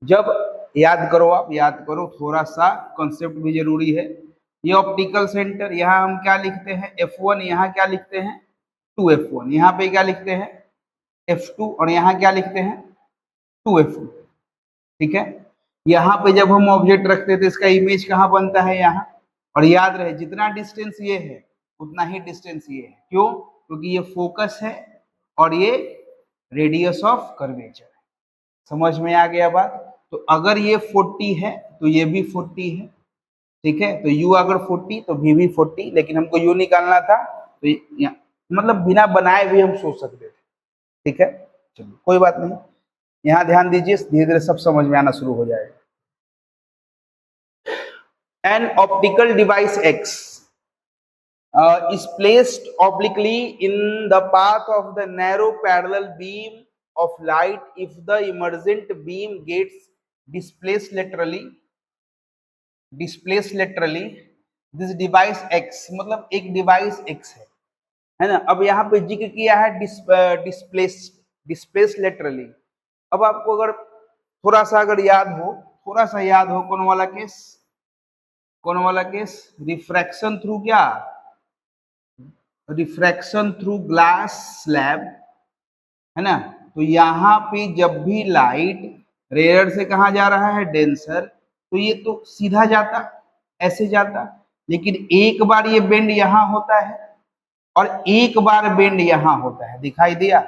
Speaker 1: जब, याद करो, आप याद करो, थोड़ा सा कॉन्सेप्ट भी जरूरी है। ये ऑप्टिकल सेंटर, यहाँ हम क्या लिखते हैं, f1, यहाँ क्या लिखते हैं 2f1, यहाँ पे क्या लिखते हैं f2, और यहाँ क्या लिखते हैं 2f2, ठीक है। यहाँ पे जब हम ऑब्जेक्ट रखते हैं तो इसका इमेज कहाँ बनता है, यहाँ। और याद रहे जितना डिस्टेंस ये है उतना ही डिस्टेंस ये है, क्यों, क्योंकि ये फोकस है और ये रेडियस ऑफ कर्वेचर है। समझ में आ गया बात। तो अगर ये 40 है तो ये भी 40 है, ठीक है। तो u अगर 40 तो v भी 40, लेकिन हमको u निकालना था, तो मतलब बिना बनाए भी हम सोच सकते थे, ठीक है। चलो कोई बात नहीं, यहाँ ध्यान दीजिए, धीरे धीरे सब समझ में आना शुरू हो जाएगा। An optical device X is placed obliquely in the path of the narrow parallel beam of light if the emergent beam gets displaced laterally, this device X, मतलब एक डिवाइस X है ना। अब यहाँ पे जिक्र किया है डिस्प्लेस लेटरली। अब आपको अगर थोड़ा सा याद हो, कौन वाला केस, रिफ्रैक्शन थ्रू क्या, रिफ्रैक्शन थ्रू ग्लास स्लैब, है ना। तो यहाँ पे जब भी लाइट रेयर से कहाँ जा रहा है, डेंसर, तो ये तो सीधा जाता, ऐसे जाता, लेकिन एक बार ये बेंड यहाँ होता है और एक बार बेंड यहाँ होता है, दिखाई दिया,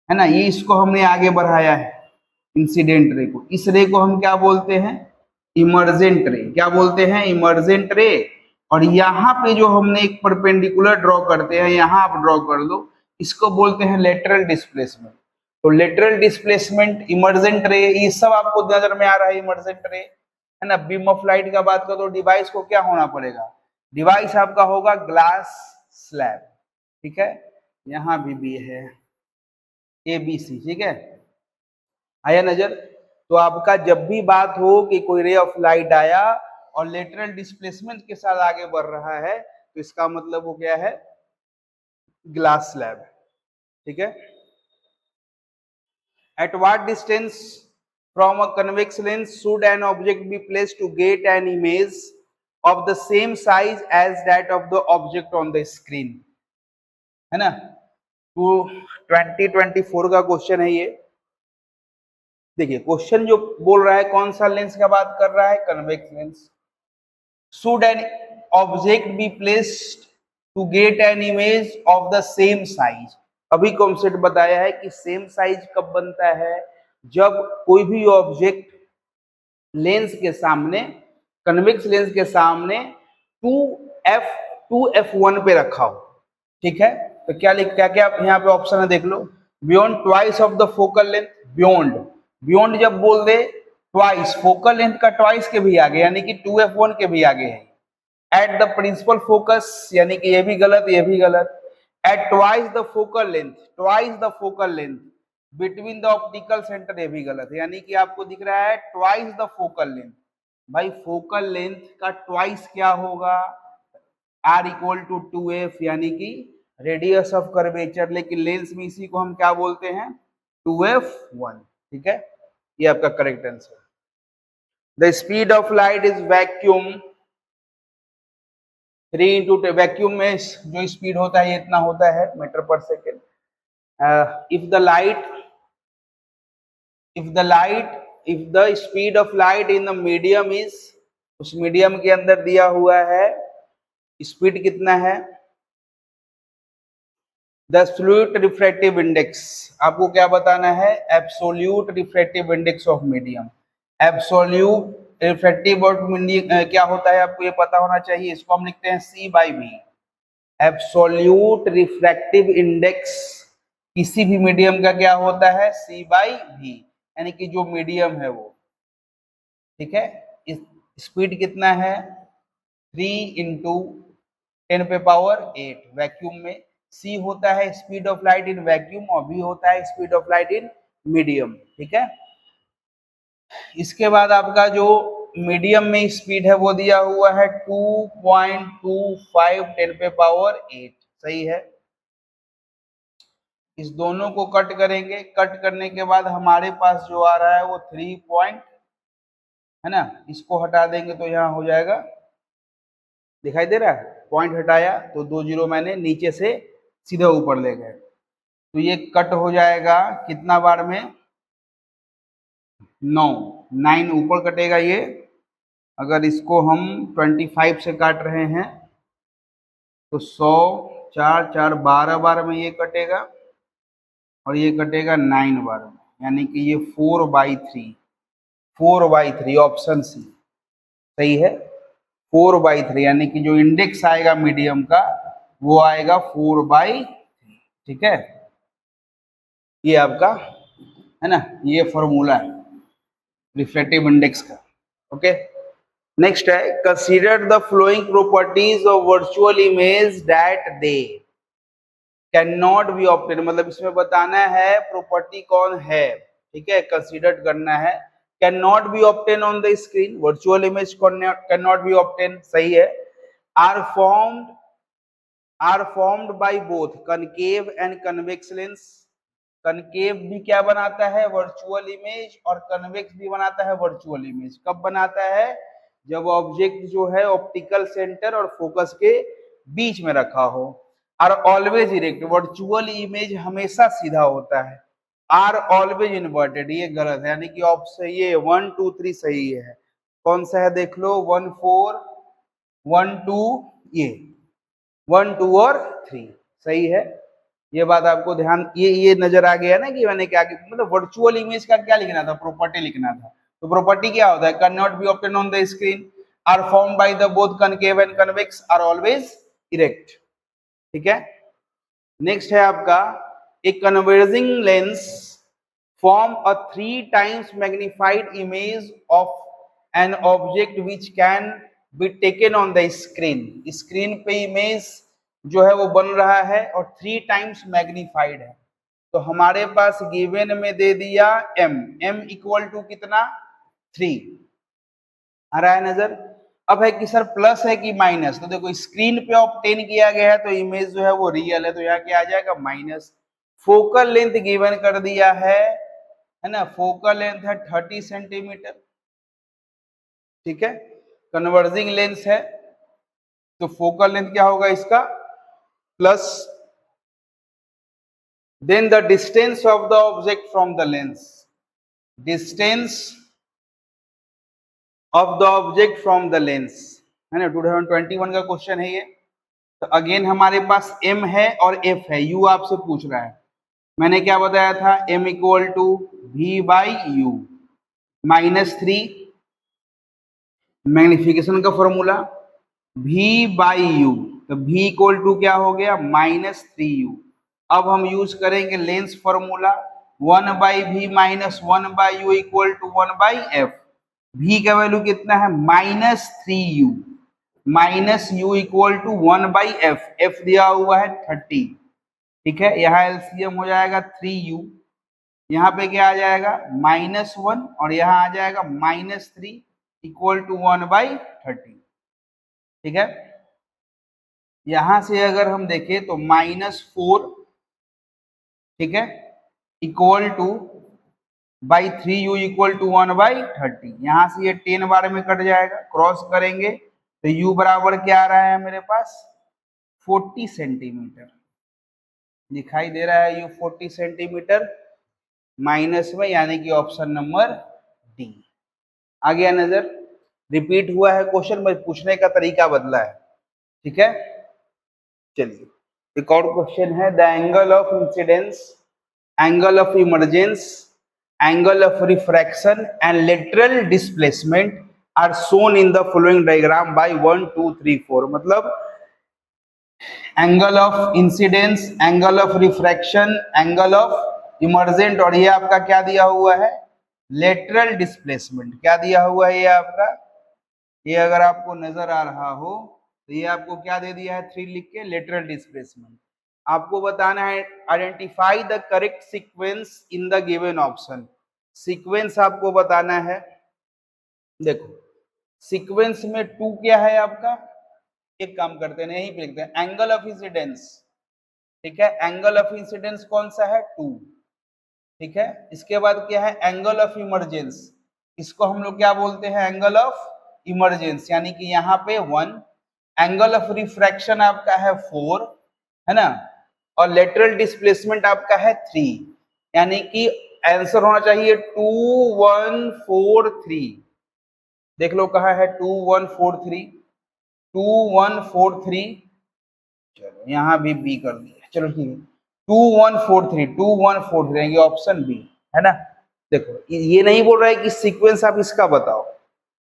Speaker 1: है ना। ये इसको हमने आगे बढ़ाया है इंसिडेंट रे को। इस रे को हम क्या बोलते हैं, इमर्जेंट रे। क्या बोलते हैं, इमर्जेंट रे। और यहाँ पे जो हमने एक परपेंडिकुलर ड्रॉ करते हैं, यहाँ आप ड्रॉ कर दो, इसको बोलते हैं लेटरल डिस्प्लेसमेंट। तो लेटरल डिस्प्लेसमेंट, इमर्जेंट रे, ये सब आपको नजर में आ रहा है, इमर्जेंट रे, है ना। बीम ऑफ लाइट का बात करो तो डिवाइस को क्या होना पड़ेगा, डिवाइस आपका होगा ग्लास स्लैब, ठीक है। यहाँ भी है ABC, ठीक है, आया नजर। तो आपका जब भी बात हो कि कोई रे ऑफ लाइट आया और लेटरल डिस्प्लेसमेंट के साथ आगे बढ़ रहा है, तो इसका मतलब वो क्या है, ग्लास स्लैब, ठीक है। At what distance from a convex lens should an object be placed to get an image of the same size as that of the object on the screen, है ना। तो 2024 का क्वेश्चन है ये। देखिए क्वेश्चन जो बोल रहा है कौन सा लेंस का बात कर रहा है, convex lens. Should an object be placed to get an image of the same size. अभी कॉन्सेप्ट बताया है कि सेम साइज कब बनता है, जब कोई भी ऑब्जेक्ट लेंस के सामने, कन्वेक्स लेंस के सामने 2f1 पे रखा हो। ठीक है, तो क्या क्या यहाँ पे ऑप्शन है देख लो, beyond twice of the focal length. Beyond जब बोल दे ट्वाइस, फोकल लेंथ का ट्वाइस के भी आगे, यानी कि 2f1 के भी आगे है। एट द प्रिंसिपल फोकस, यानी कि ये भी गलत, ये भी गलत। At twice the focal length between the optical centre, ये भी गलत है। यानी कि आपको दिख रहा है ट्वाइस द फोकल लेंथ, भाई फोकल लेंथ का ट्वाइस क्या होगा, r इक्वल टू 2f, यानी कि रेडियस ऑफ कर्वेचर, लेकिन लेंस में इसी को हम क्या बोलते हैं, 2f1। ठीक है, ये आपका correct answer. The speed of light is vacuum 3 into, vacuum में जो स्पीड होता है ये इतना होता है मीटर पर second. If the speed of light in the medium is, उस मीडियम के अंदर दिया हुआ है स्पीड कितना है, द एब्सोल्यूट रिफ्रैक्टिव इंडेक्स, आपको क्या बताना है, absolute refractive index of medium. Absolute refractive of medium क्या होता है आपको ये पता होना चाहिए, इसको हम लिखते हैं C/V। एब्सोल्यूट रिफ्रैक्टिव इंडेक्स किसी भी मीडियम का क्या होता है, C/V, यानी कि जो मीडियम है वो। ठीक है, इस स्पीड कितना है, 3 इंटू 10⁸ वैक्यूम में। C होता है speed of light in vacuum और V होता है speed of light in medium. ठीक है, इसके बाद आपका जो मीडियम में स्पीड है वो दिया हुआ है 2.25 10⁸ सही है। इस दोनों को कट करेंगे, कट करने के बाद हमारे पास जो आ रहा है वो 3 पॉइंट है ना, इसको हटा देंगे तो यहाँ हो जाएगा, दिखाई दे रहा है, पॉइंट हटाया तो 2 जीरो मैंने नीचे से सीधा ऊपर ले गए, तो ये कट हो जाएगा कितना बार में, 9 ऊपर कटेगा ये। अगर इसको हम 25 से काट रहे हैं तो 100 4 4 12 बार में ये कटेगा और ये कटेगा 9 बार में, यानी कि ये 4/3 ऑप्शन सी सही है। 4/3 यानी कि जो इंडेक्स आएगा मीडियम का वो आएगा 4/3। ठीक है, ये आपका है ना, ये फॉर्मूला है रिफ्लेक्टिव इंडेक्स का। ओके, नेक्स्ट है consider the flowing properties of virtual image that they can not be obtain, मतलब इसमें बताना है प्रॉपर्टी कौन है। ठीक है, कंसीडर करना है, can not be obtain on the screen, virtual image can not be obtain सही है। Are formed by both concave and convex lens, concave भी क्या बनाता है, वर्चुअल इमेज, और कन्वेक्स भी बनाता है वर्चुअल इमेज। कब बनाता है, जब ऑब्जेक्ट जो है ऑप्टिकल सेंटर और फोकस के बीच में रखा हो। Are always erect, virtual image हमेशा सीधा होता है। आर ऑलवेज इन्वर्टेड, ये गलत है, यानी कि ऑप्शन ये 1 2 3 सही है। कौन सा है देख लो, 1 4 1 2, ये 1 2 और 3 सही है। ये बात आपको ध्यान, ये नजर आ गया ना कि मैंने क्या, मतलब वर्चुअल इमेज का क्या लिखना था, प्रॉपर्टी लिखना था। तो प्रॉपर्टी क्या होता है, can not be obtain on the screen, are formed by the both concave and convex, are always erect. ठीक है, नेक्स्ट है आपका a converging lens form a 3 times magnified image of an object which can be taken on the screen, screen पे इमेज जो है वो बन रहा है और 3 टाइम्स मैग्निफाइड है। तो हमारे पास गिवन में दे दिया m इक्वल टू कितना, 3 आ रहा है नजर। अब है कि सर प्लस है कि माइनस, तो देखो स्क्रीन पे ऑब्टेन किया गया है तो इमेज जो है वो रियल है, तो यहाँ क्या आ जाएगा माइनस। फोकल लेंथ गिवन कर दिया है ना, फोकल लेंथ है 30 सेंटीमीटर। ठीक है, कन्वर्जिंग लेंस है तो फोकल लेंथ क्या होगा इसका, plus then the distance of the object from the lens, distance of the object from the lens है ना, 2021 का क्वेश्चन है ये। तो अगेन हमारे पास m है और f है, u आपसे पूछ रहा है। मैंने क्या बताया था, m equal to v by u -3 magnification का फॉर्मूला v बाई यू, तो v इक्वल टू क्या हो गया -3u। अब हम यूज करेंगे lens formula 1 by v minus 1 by u equal to 1 by f. v का वैल्यू कितना है -3u, minus u equal to 1 by f, f दिया हुआ है 30। ठीक है, यहाँ एलसीएम हो जाएगा 3u, यहाँ पे क्या आ जाएगा -1 और यहाँ आ जाएगा -3 इक्वल टू 1 बाई 30। ठीक है, यहां से अगर हम देखें तो -4, ठीक है, equal to by 3u equal to 1 by 30। यहां से ये 10 बार में कट जाएगा, क्रॉस करेंगे तो u बराबर क्या आ रहा है मेरे पास 40 सेंटीमीटर दिखाई दे रहा है। u 40 सेंटीमीटर माइनस में, यानी कि ऑप्शन नंबर डी आ गया नजर। रिपीट हुआ है क्वेश्चन में, पूछने का तरीका बदला है। ठीक है, चलिए एक और क्वेश्चन है, the angle of incidence, angle of emergence, angle of refraction and lateral displacement are shown in the following diagram by 1 2 3 4। मतलब angle of incidence, angle of refraction, angle of emergent, और ये आपका क्या दिया हुआ है लेटरल डिस्प्लेसमेंट। क्या दिया हुआ है ये आपका, ये अगर आपको नजर आ रहा हो तो ये आपको क्या दे दिया है 3 लिख के, लेटरल डिस्प्लेसमेंट। आपको बताना है identify the correct sequence in the given option. Sequence आपको बताना है। देखो सीक्वेंस में 2 क्या है आपका, एक काम करते हैं यहीं पे लिखते हैं एंगल ऑफ इंसिडेंस। ठीक है, एंगल ऑफ इंसिडेंस कौन सा है 2। ठीक है, इसके बाद क्या है एंगल ऑफ इमरजेंस, इसको हम लोग क्या बोलते हैं एंगल ऑफ इमरजेंस, यानी कि यहाँ पे 1। एंगल ऑफ रिफ्रैक्शन आपका है 4, है ना, और लेटरल डिस्प्लेसमेंट आपका है 3, यानी कि आंसर होना चाहिए 2 1 4 3। देख लो कहा है 2 1 4 3, 2 1 4 3। चलो यहाँ भी बी कर दिया, चलो ठीक है 2 1 4 3, 2 1 4 3, ये ऑप्शन बी है ना। देखो ये नहीं बोल रहा है कि सीक्वेंस आप इसका बताओ,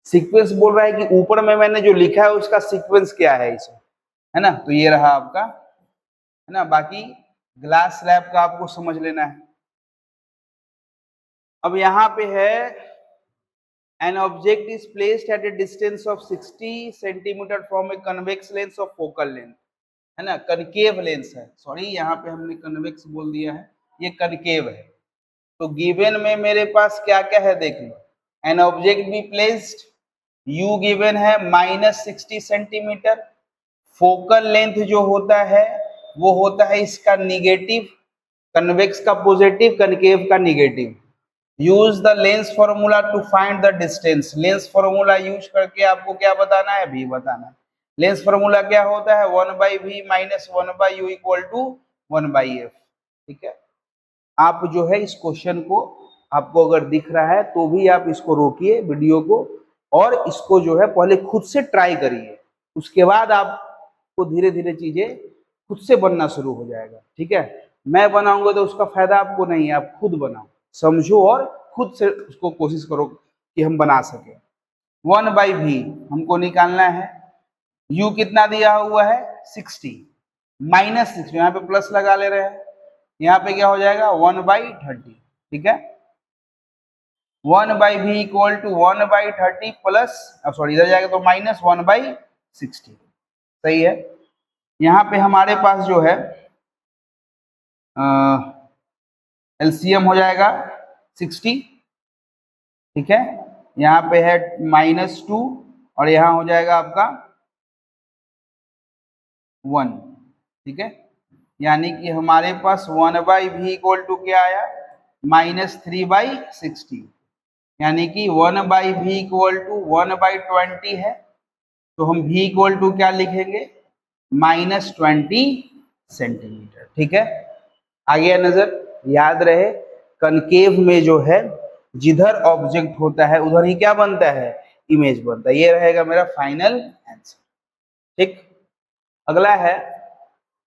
Speaker 1: सीक्वेंस बोल रहा है कि ऊपर में मैंने जो लिखा है उसका सीक्वेंस क्या है इसमें, है ना। तो ये रहा आपका, है ना। बाकी ग्लास स्लैब का आपको समझ लेना है। अब यहाँ पे है an object is placed at a distance of 60 centimeter from a convex lens of focal length, है ना, कनकेव लेंस है, सॉरी यहाँ पे हमने कन्वेक्स बोल दिया है, ये कनकेव है। तो गिवन में मेरे पास क्या क्या है देख लो, an object be placed, u given है -60 सेंटीमीटर, फोकल लेंथ जो होता है वो होता है इसका निगेटिव, कन्वेक्स का पॉजिटिव, कनकेव का negative. Use the lens formula to find the distance, lens formula use करके आपको क्या बताना है v बताना है। लेंस फॉर्मूला क्या होता है 1 by v minus 1 by u equal to 1 by f. ठीक है, आप जो है इस क्वेश्चन को, आपको अगर दिख रहा है तो भी आप इसको रोकिए वीडियो को, और इसको जो है पहले खुद से ट्राई करिए, उसके बाद आपको धीरे धीरे चीजें खुद से बनना शुरू हो जाएगा। ठीक है, मैं बनाऊंगा तो उसका फायदा आपको नहीं है, आप खुद बनाओ, समझो और खुद से उसको कोशिश करो कि हम बना सके। 1 बाई वी हमको निकालना है, u कितना दिया हुआ है 60, -60, यहाँ पे प्लस लगा ले रहे हैं, यहाँ पे क्या हो जाएगा 1 बाई 30। ठीक है, 1 by v equal to 1 by 30 plus, अब सॉरी इधर जाएगा तो -1 बाई 60। सही है, यहाँ पे हमारे पास जो है एलसीएम हो जाएगा 60। ठीक है, यहाँ पे है -2 और यहाँ हो जाएगा आपका 1। ठीक है, यानी कि हमारे पास 1 बाई वी इक्वल टू क्या आया -3 बाई 60, यानी कि 1 by v equal to 1 by 20 है, तो हम v इक्वल टू क्या लिखेंगे -20 सेंटीमीटर। ठीक है, आ गया नजर। याद रहे कनकेव में जो है जिधर ऑब्जेक्ट होता है उधर ही क्या बनता है, इमेज बनता है। ये रहेगा मेरा फाइनल आंसर। ठीक, अगला है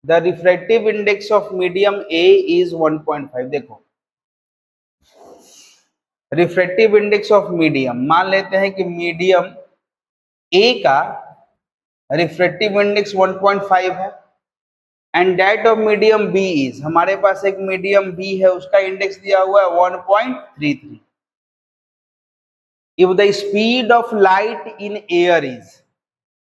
Speaker 1: the refractive index of medium A is 1.5। देखो रिफ्रैक्टिव इंडेक्स ऑफ मीडियम, मान लेते हैं कि मीडियम ए का रिफ्रैक्टिव इंडेक्स 1.5 है and that of medium B is, हमारे पास एक मीडियम बी है उसका इंडेक्स दिया हुआ है 1.33। If the speed of light in air is,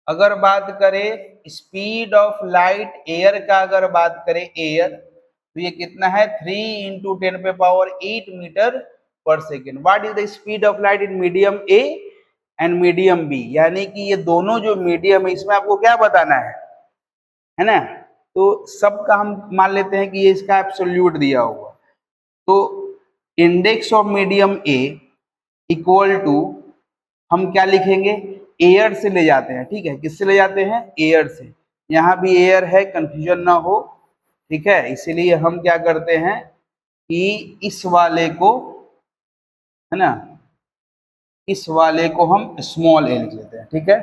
Speaker 1: अगर बात करें स्पीड ऑफ लाइट एयर का, अगर बात करें एयर, तो ये कितना है 3 × 10⁸ मीटर पर second. What is the speed of light in medium A and medium B, यानी कि ये दोनों जो मीडियम है इसमें आपको क्या बताना है ना। तो सबका हम मान लेते हैं कि ये इसका एब्सोल्यूट दिया हुआ, तो index of medium A equal to, हम क्या लिखेंगे, एयर से ले जाते हैं। ठीक है, किससे ले जाते हैं, एयर से। यहाँ भी एयर है, कंफ्यूजन ना हो, ठीक है, इसीलिए हम क्या करते हैं कि इस वाले को, है ना, इस वाले को हम स्मॉल ए लिख लेते हैं। ठीक है,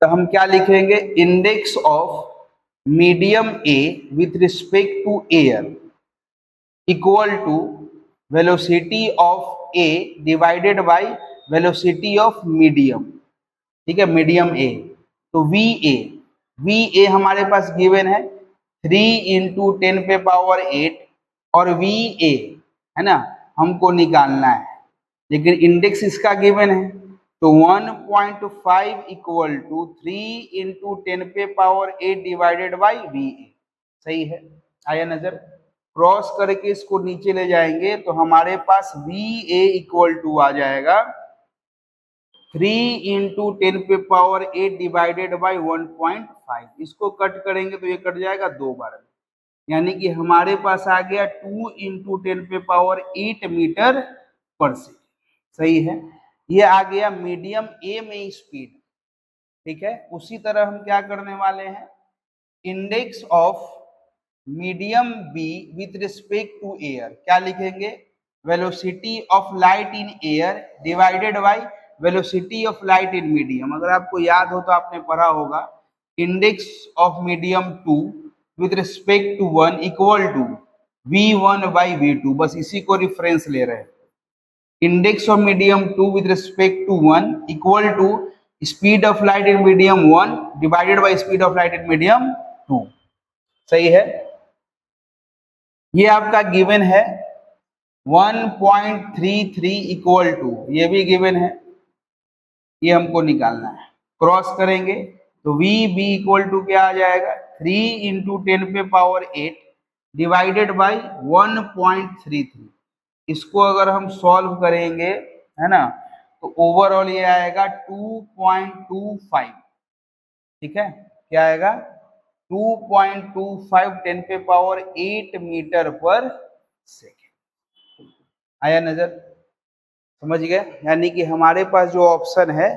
Speaker 1: तो हम क्या लिखेंगे, index of medium A with respect to air equal to velocity of A divided by velocity of medium. ठीक है, मीडियम ए, तो वी ए हमारे पास गिवन है 3 × 10⁸ और वी ए, है ना, हमको निकालना है, लेकिन इंडेक्स इसका गिवन है, तो 1.5 equal to 3 × 10⁸ divided by v A. सही है, आया नजर, क्रॉस करके इसको नीचे ले जाएंगे तो हमारे पास वी ए इक्वल टू आ जाएगा 3 × 10⁸ डिवाइडेड बाई 1.5। इसको कट करेंगे तो ये कट जाएगा 2 बार में, यानी कि हमारे पास आ गया 2 × 10⁸ मीटर पर सेकेंड। सही है, ये आ गया मीडियम ए में स्पीड। ठीक है, उसी तरह हम क्या करने वाले हैं, index of medium B with respect to air, क्या लिखेंगे, velocity of light in air divided by velocity of light in medium. अगर आपको याद हो तो आपने पढ़ा होगा, index of medium 2 with respect to 1 equal to v1 by v2, बस इसी को रिफरेंस ले रहे हैं। Index of medium 2 with respect to 1 equal to speed of light in medium 1 divided by speed of light in medium 2। सही है, ये आपका गिवन है 1.33 इक्वल टू, ये भी गिवन है, ये हमको निकालना है। क्रॉस करेंगे तो वी बी इक्वल टू क्या आ जाएगा, 3 × 10⁸ डिवाइडेड बाई 1.33। इसको अगर हम सॉल्व करेंगे, है ना, तो ओवरऑल ये आएगा 2.25। ठीक है, क्या आएगा, 2.25 10⁸ मीटर पर सेकेंड। आया नजर, समझ गए, यानी कि हमारे पास जो ऑप्शन है,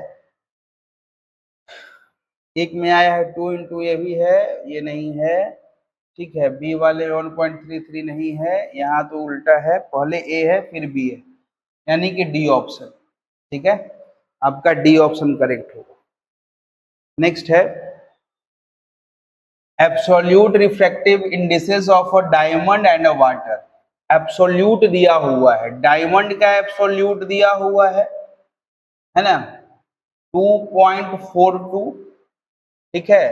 Speaker 1: एक में आया है 2 × ये भी है, ये नहीं है। ठीक है, बी वाले 1.33 नहीं है, यहाँ तो उल्टा है, पहले ए है फिर बी है, यानी कि डी ऑप्शन। ठीक है, आपका डी ऑप्शन करेक्ट होगा। नेक्स्ट है absolute refractive indices of a diamond and a water. Absolute दिया हुआ है, डायमंड का एब्सोल्यूट दिया हुआ है ना, 2.42। ठीक है,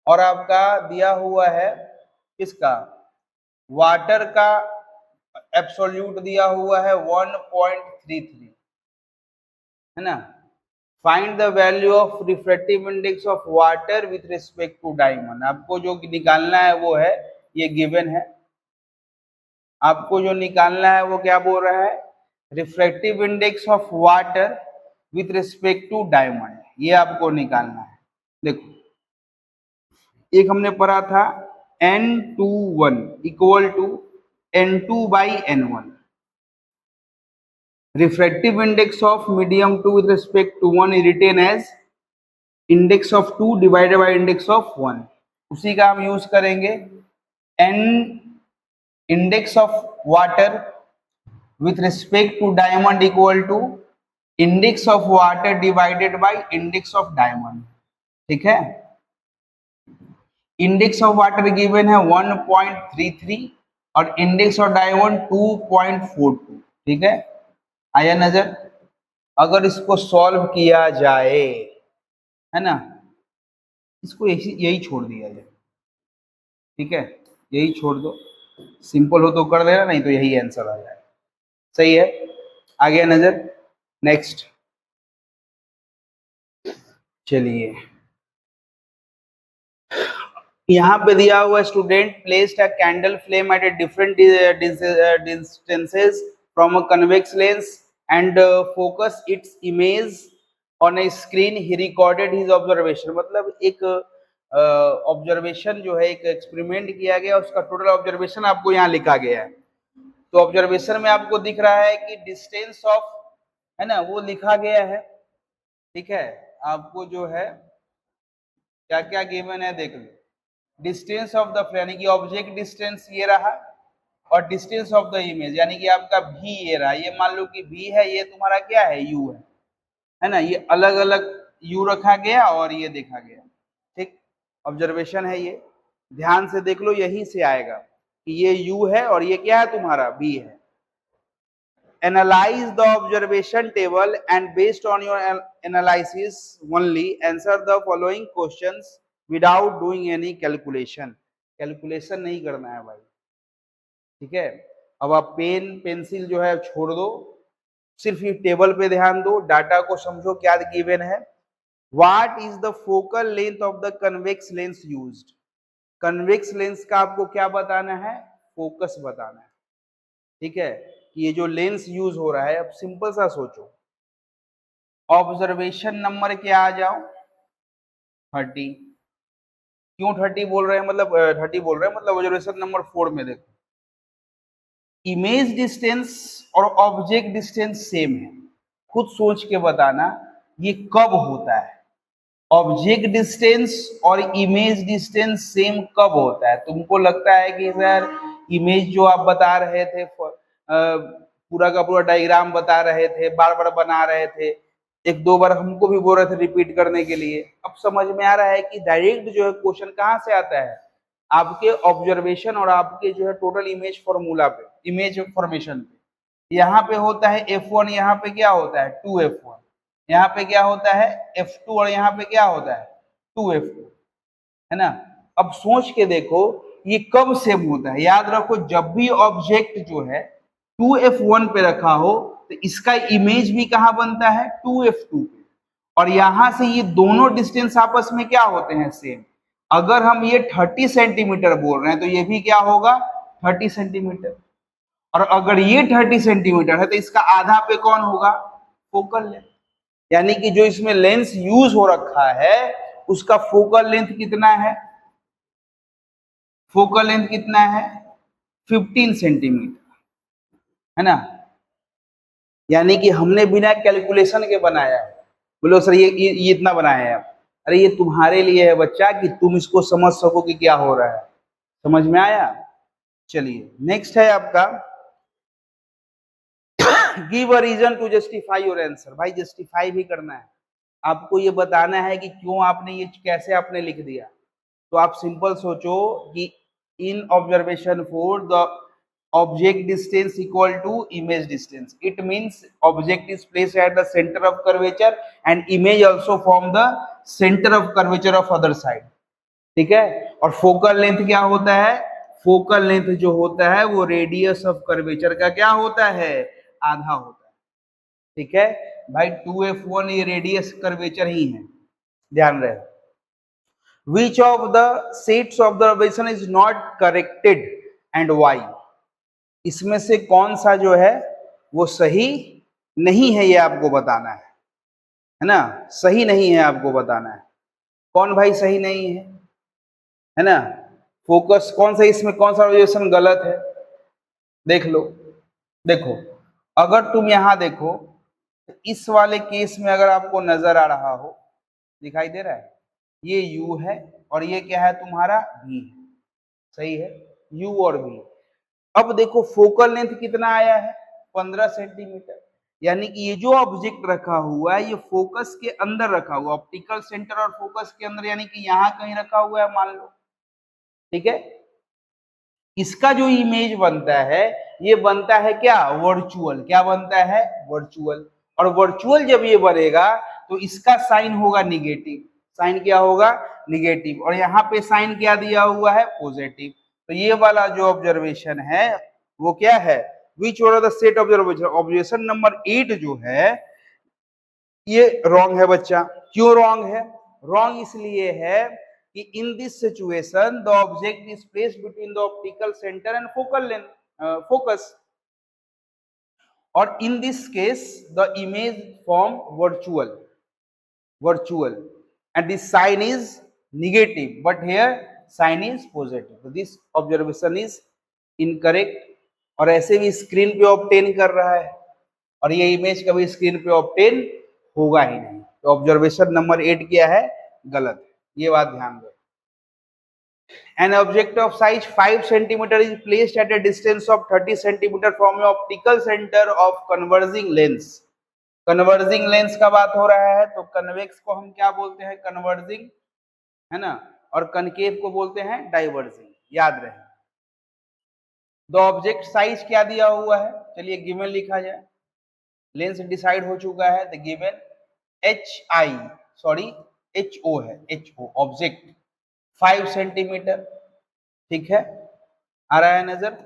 Speaker 1: और आपका दिया हुआ है किसका, वाटर का एब्सोल्यूट दिया हुआ है 1.33, है ना। Find the value of refractive index of water with respect to diamond. आपको जो निकालना है वो है, ये गिवन है, आपको जो निकालना है वो क्या बोल रहा है, refractive index of water with respect to diamond, ये आपको निकालना है। देखो, एक हमने पढ़ा था N21 equal to N2 by N1। Refractive index of medium 2 with respect to 1 is written as index of 2 divided by index of 1। उसी का हम यूज करेंगे, N index of water with respect to diamond equal to index of water divided by index of diamond, ठीक है। इंडेक्स ऑफ वाटर गिवन है 1.33 और इंडेक्स ऑफ डायमंड 2.42, ठीक है। आया नजर? अगर इसको सॉल्व किया जाए, है ना, इसको यही छोड़ दिया जाए, ठीक है, यही छोड़ दो। सिंपल हो तो कर देना, नहीं तो यही आंसर आ जाए। सही है, आ गया नजर? नेक्स्ट चलिए, यहाँ पे दिया हुआ student placed a candle flame at a different distances from a convex lens and focus its image on a screen, he recorded his observation. मतलब एक ऑब्जर्वेशन जो है, एक एक्सपेरिमेंट किया गया, उसका टोटल ऑब्जर्वेशन आपको यहाँ लिखा गया है। तो ऑब्जर्वेशन में आपको दिख रहा है कि डिस्टेंस ऑफ, है ना, वो लिखा गया है, ठीक है। आपको जो है क्या क्या गिवन है देख लो। डिस्टेंस ऑफ द यानी कि ऑब्जेक्ट डिस्टेंस ये रहा, और डिस्टेंस ऑफ द इमेज यानी कि आपका भी ये रहा। ये मान लो कि भी है, ये तुम्हारा क्या है, यू है ना। ये अलग अलग यू रखा गया और ये देखा गया, ठीक। ऑब्जर्वेशन है ये, ध्यान से देख लो, यहीं से आएगा कि ये यू है और ये क्या है तुम्हारा, बी है। Analyze the observation table and based on your analysis only answer the following questions without doing any calculation। Calculation नहीं करना है भाई, ठीक है। अब आप पेन पेंसिल जो है छोड़ दो, सिर्फ ये टेबल पे ध्यान दो, डाटा को समझो क्या गिवन है। What is the focal length of the convex lens used. Convex lens का आपको क्या बताना है, फोकस बताना है, ठीक है। ये जो लेंस यूज हो रहा है, अब सिंपल सा सोचो, ऑब्जर्वेशन नंबर क्या आ जाओ, 30। क्यों 30 बोल रहे हैं, मतलब 30 बोल रहे हैं, मतलब ऑब्जर्वेशन नंबर 4 में देखो, इमेज डिस्टेंस और ऑब्जेक्ट डिस्टेंस सेम है। खुद सोच के बताना ये कब होता है, ऑब्जेक्ट डिस्टेंस और इमेज डिस्टेंस सेम कब होता है। तुमको लगता है कि सर इमेज जो आप बता रहे थे, पूरा का पूरा डायग्राम बता रहे थे, बार बार बना रहे थे, एक दो बार हमको भी बोल रहे थे रिपीट करने के लिए। अब समझ में आ रहा है कि डायरेक्ट जो है क्वेश्चन कहाँ से आता है, आपके ऑब्जर्वेशन और आपके जो है टोटल इमेज फॉर्मूला पे, इमेज फॉर्मेशन पे। यहाँ पे होता है F1, यहाँ पे क्या होता है 2F1, यहाँ पे क्या होता है F2 और यहाँ पे क्या होता है 2F2, है ना। अब सोच के देखो ये कब सेम होता है। याद रखो, जब भी ऑब्जेक्ट जो है 2F1 पे रखा हो तो इसका इमेज भी कहाँ बनता है 2F2 पे, और यहां से ये दोनों डिस्टेंस आपस में क्या होते हैं, सेम। अगर हम ये 30 सेंटीमीटर बोल रहे हैं तो ये भी क्या होगा 30 सेंटीमीटर, और अगर ये 30 सेंटीमीटर है तो इसका आधा पे कौन होगा, फोकल लेंथ। यानी कि जो इसमें लेंस यूज हो रखा है उसका फोकल लेंथ कितना है, फोकल लेंथ कितना है 15 सेंटीमीटर, है ना। यानी कि हमने बिना कैलकुलेशन के बनाया है। बोलो सर ये इतना बनाया है। अरे ये तुम्हारे लिए है बच्चा, कि तुम इसको समझ सको कि क्या हो रहा है। समझ में आया? चलिए नेक्स्ट है आपका give a reason to justify your answer. भाई जस्टिफाई भी करना है, आपको ये बताना है कि क्यों आपने ये, कैसे आपने लिख दिया। तो आप सिंपल सोचो कि in observation 4 the object distance equal to image distance. It means object is placed at the center of curvature and image also from the center of curvature of other side, ठीक है। और फोकल लेंथ क्या होता है, फोकल लेंथ जो होता है वो रेडियस ऑफ कर्वेचर का क्या होता है, आधा होता है, ठीक है। भाई 2F1 ये रेडियस कर्वेचर ही है, ध्यान रहे। Which of the sets of the observation is not corrected and why? इसमें से कौन सा जो है वो सही नहीं है, ये आपको बताना है ना। सही नहीं है आपको बताना है, कौन भाई सही नहीं है ना। फोकस कौन सा, इसमें कौन सा ऑब्जर्वेशन गलत है, देख लो। देखो अगर तुम यहां देखो, इस वाले केस में अगर आपको नजर आ रहा हो, दिखाई दे रहा है, ये U है और ये क्या है तुम्हारा V, सही है, U और V। अब देखो फोकल लेंथ कितना आया है 15 सेंटीमीटर, यानी कि ये जो ऑब्जेक्ट रखा हुआ है ये फोकस के अंदर रखा हुआ, ऑप्टिकल सेंटर और फोकस के अंदर, यानी कि यहां कहीं रखा हुआ है मान लो, ठीक है। इसका जो इमेज बनता है ये बनता है क्या, वर्चुअल। क्या बनता है, वर्चुअल। और वर्चुअल जब ये बनेगा तो इसका साइन होगा निगेटिव। साइन क्या होगा, निगेटिव। और यहाँ पे साइन क्या दिया हुआ है, पॉजिटिव। तो ये वाला जो ऑब्जर्वेशन है वो क्या है, which one of the set observation, observation number 8 जो है ये रॉन्ग है बच्चा। क्यों रॉन्ग है, रॉन्ग इसलिए है कि in this situation the object is placed between the optical centre and focal length, focus, और in this case the image form virtual and this sign is negative, but here sign is positive. So this observation is incorrect. और ऐसे भी स्क्रीन पे ऑब्टेन कर रहा है और ये इमेज कभी स्क्रीन पे ऑब्टेन होगा ही नहीं। तो ऑब्जर्वेशन नंबर 8 क्या है, गलत है, ये बात ध्यान दो। An object of size 5 cm is placed at a distance of 30 cm from the optical center of converging lens. Converging lens का बात हो रहा है तो कन्वेक्स को हम क्या बोलते हैं, कन्वर्जिंग, है ना, और कनकेव को बोलते हैं डाइवर्जिंग, याद रहे। द ऑब्जेक्ट साइज क्या दिया हुआ है, चलिए गिवन लिखा जाए। लेंस डिसाइड हो चुका है, द गिवन HO है, HO ऑब्जेक्ट 5 सेंटीमीटर, ठीक है, आ रहा है नजर।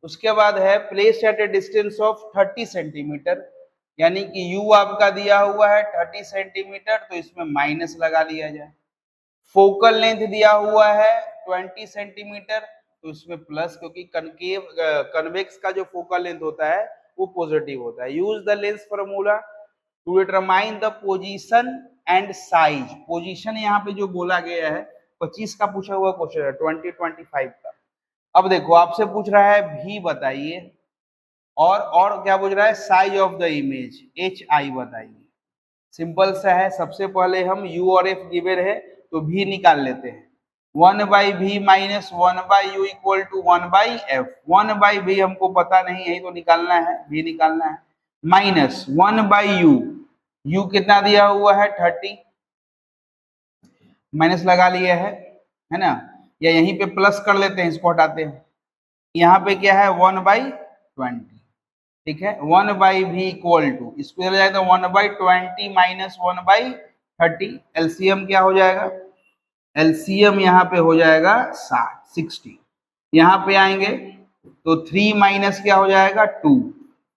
Speaker 1: उसके बाद है placed at a distance of 30 centimetre, यानी कि u आपका दिया हुआ है 30 सेंटीमीटर, तो इसमें माइनस लगा दिया जाए। फोकल लेंथ दिया हुआ है 20 सेंटीमीटर, तो इसमें प्लस, क्योंकि कनकेव कन्वेक्स का जो फोकल लेंथ होता है वो पॉजिटिव होता है। Use the lens formula to determine the position and size. Position यहाँ पे जो बोला गया है 25 का पूछा हुआ क्वेश्चन है, 20-25 का। अब देखो आपसे पूछ रहा है भी बताइए, और क्या पूछ रहा है, size of the image HI बताइए। सिंपल सा है, सबसे पहले हम U और F गिवन है तो भी निकाल लेते हैं। 1/v minus 1/u equal to 1/f। 1/v हमको पता नहीं है तो निकालना है, भी निकालना है, माइनस 1/u, u कितना दिया हुआ है 30, माइनस लगा लिया है ना, या यहीं पे प्लस कर लेते हैं, इसको हटाते हैं। यहाँ पे क्या है 1/20, ठीक है, 1/v इक्वल टू, इसको चला जाएगा 1/20 माइनस 1/30, एलसीएम क्या हो जाएगा, एलसीएम यहाँ पे हो जाएगा 60। यहाँ पे आएंगे तो 3 माइनस क्या हो जाएगा 2,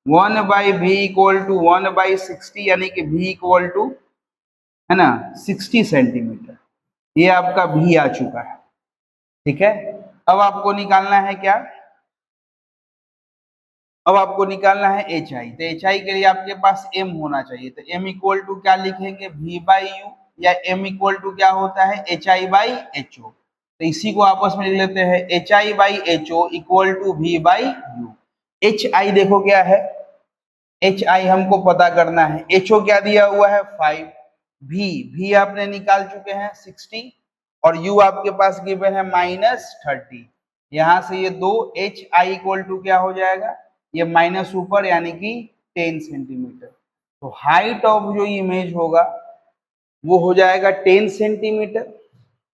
Speaker 1: 1/v इक्वल टू 1/60, यानी कि v इक्वल टू, है ना, 60 सेंटीमीटर। ये आपका v आ चुका है, ठीक है। अब आपको निकालना है क्या, अब आपको निकालना है HI। तो HI के लिए आपके पास m होना चाहिए, तो m इक्वल टू क्या लिखेंगे, v/u, या m इक्वल टू क्या होता है HI/HO। तो इसी को आपस में लिख लेते हैं, HI/HO equal to v/u। HI देखो क्या है, HI हमको पता करना है, HO क्या दिया हुआ है 5, v आपने निकाल चुके हैं 60, और u आपके पास गिवन है -30। यहां से ये दो HI इक्वल टू क्या हो जाएगा, ये माइनस ऊपर, यानी कि 10 सेंटीमीटर। तो हाइट ऑफ जो इमेज होगा वो हो जाएगा 10 सेंटीमीटर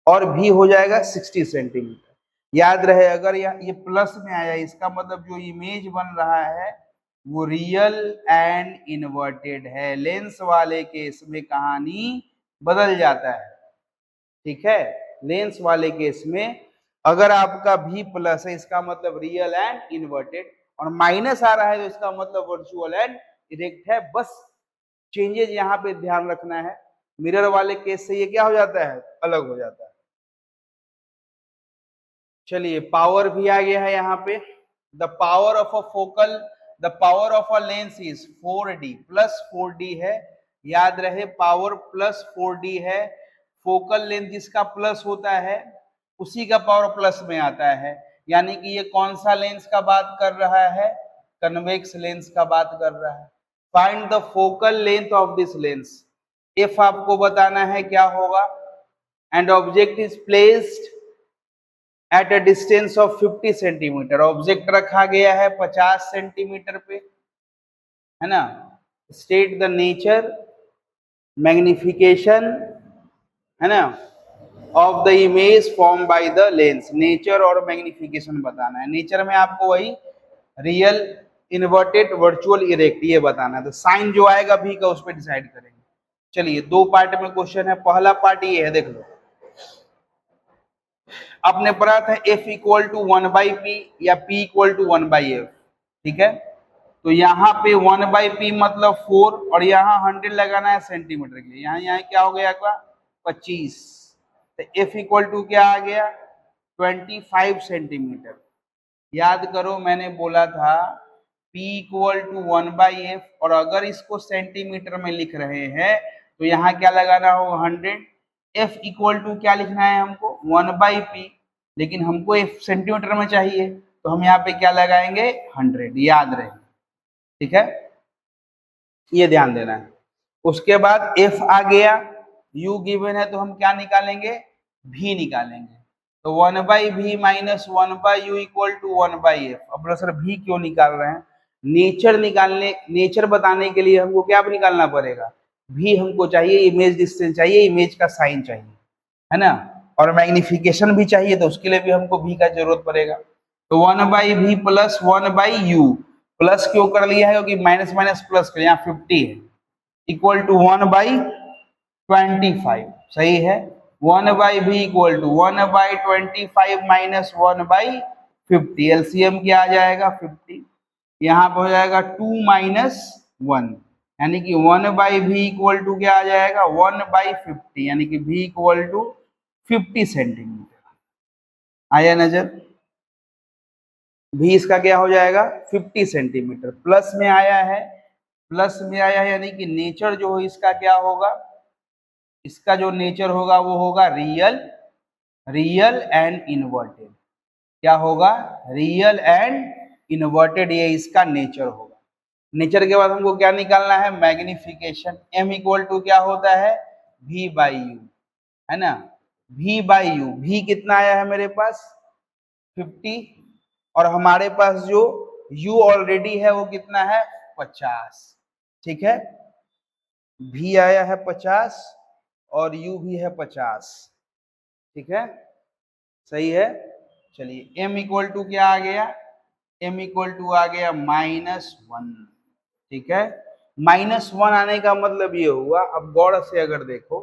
Speaker 1: और भी हो जाएगा 60 सेंटीमीटर। याद रहे, अगर ये प्लस में आया इसका मतलब जो इमेज बन रहा है वो रियल एंड इन्वर्टेड है। लेंस वाले केस में कहानी बदल जाता है, ठीक है। लेंस वाले केस में अगर आपका भी प्लस है इसका मतलब रियल एंड इन्वर्टेड, और माइनस आ रहा है तो इसका मतलब वर्चुअल एंड इरेक्ट है। बस चेंजेस यहाँ पे ध्यान रखना है, मिरर वाले केस से ये क्या हो जाता है, अलग हो जाता है। चलिए पावर भी आ गया है यहाँ पे। The power of a focal, the power of a lens is 4D plus 4D है, याद रहे पावर प्लस 4D है। फोकल लेंथ जिसका प्लस होता है उसी का पावर प्लस में आता है, यानी कि ये कौन सा लेंस का बात कर रहा है, कन्वेक्स लेंस का बात कर रहा है। Find the focal length of this lens. If आपको बताना है क्या होगा, and object is placed at a distance of 50 centimetre. Object रखा गया है 50 सेंटीमीटर पे, है ना, स्टेट द नेचर, मैग्निफिकेशन, है ना, of the image form by the lens. Nature और मैग्निफिकेशन बताना है। नेचर में आपको वही रियल, इन्वर्टेड, वर्चुअल, इरेक्ट ये बताना है। तो साइन जो आएगा भी का उस पर डिसाइड करेंगे। चलिए दो पार्ट में क्वेश्चन है। पहला पार्ट ये है, देख लो, आपने पढ़ा था F इक्वल टू 1/p या P इक्वल टू 1/f, ठीक है। तो यहाँ पे 1/p मतलब 4 और यहाँ 100 लगाना है सेंटीमीटर के लिए। यहाँ क्या हो गया आपका 25। तो F इक्वल टू क्या आ गया 25 सेंटीमीटर। याद करो मैंने बोला था P इक्वल टू 1/f, और अगर इसको सेंटीमीटर में लिख रहे हैं तो यहाँ क्या लगाना होगा 100। F इक्वल टू क्या लिखना है हमको 1/p, लेकिन हमको F सेंटीमीटर में चाहिए तो हम यहाँ पे क्या लगाएंगे 100, याद रहे, ठीक है, ये ध्यान देना है। उसके बाद F आ गया, U गिवन है तो हम क्या निकालेंगे V निकालेंगे। तो 1/v minus 1/u equal to 1/f। अब बोलो सर V क्यों निकाल रहे हैं? नेचर निकालने, नेचर बताने के लिए हमको क्या निकालना पड़ेगा V हमको चाहिए, इमेज डिस्टेंस चाहिए, इमेज का साइन चाहिए, है ना, और मैग्निफिकेशन भी चाहिए, तो उसके लिए भी हमको V का जरूरत पड़ेगा। तो 1/v प्लस 1/u, प्लस क्यों कर लिया है क्योंकि माइनस माइनस प्लस कर, यहाँ 50 है, इक्वल टू 1/25, सही है। 1/v equal to 1/25 minus 1/50, LCM क्या आ जाएगा 50। यहाँ पर हो जाएगा 2 माइनस 1, यानी कि 1/v इक्वल टू क्या आ जाएगा 1/50, यानी कि v इक्वल टू 50 सेंटीमीटर। आया नजर? v इसका क्या हो जाएगा 50 सेंटीमीटर। प्लस में आया है, प्लस में आया है, यानी कि नेचर जो है इसका क्या होगा, इसका जो नेचर होगा वो होगा रियल, रियल एंड इन्वर्टेड। क्या होगा रियल एंड इन्वर्टेड, ये इसका नेचर होगा। नेचर के बाद हमको क्या निकालना है मैग्निफिकेशन। m इक्वल टू क्या होता है v/u, है ना, v/u। v कितना आया है मेरे पास 50, और हमारे पास जो u ऑलरेडी है वो कितना है 50, ठीक है। v आया है 50 और u भी है 50, ठीक है, सही है। चलिए m इक्वल टू क्या आ गया, m इक्वल टू आ गया -1, ठीक है। -1 आने का मतलब ये हुआ, अब गौर से अगर देखो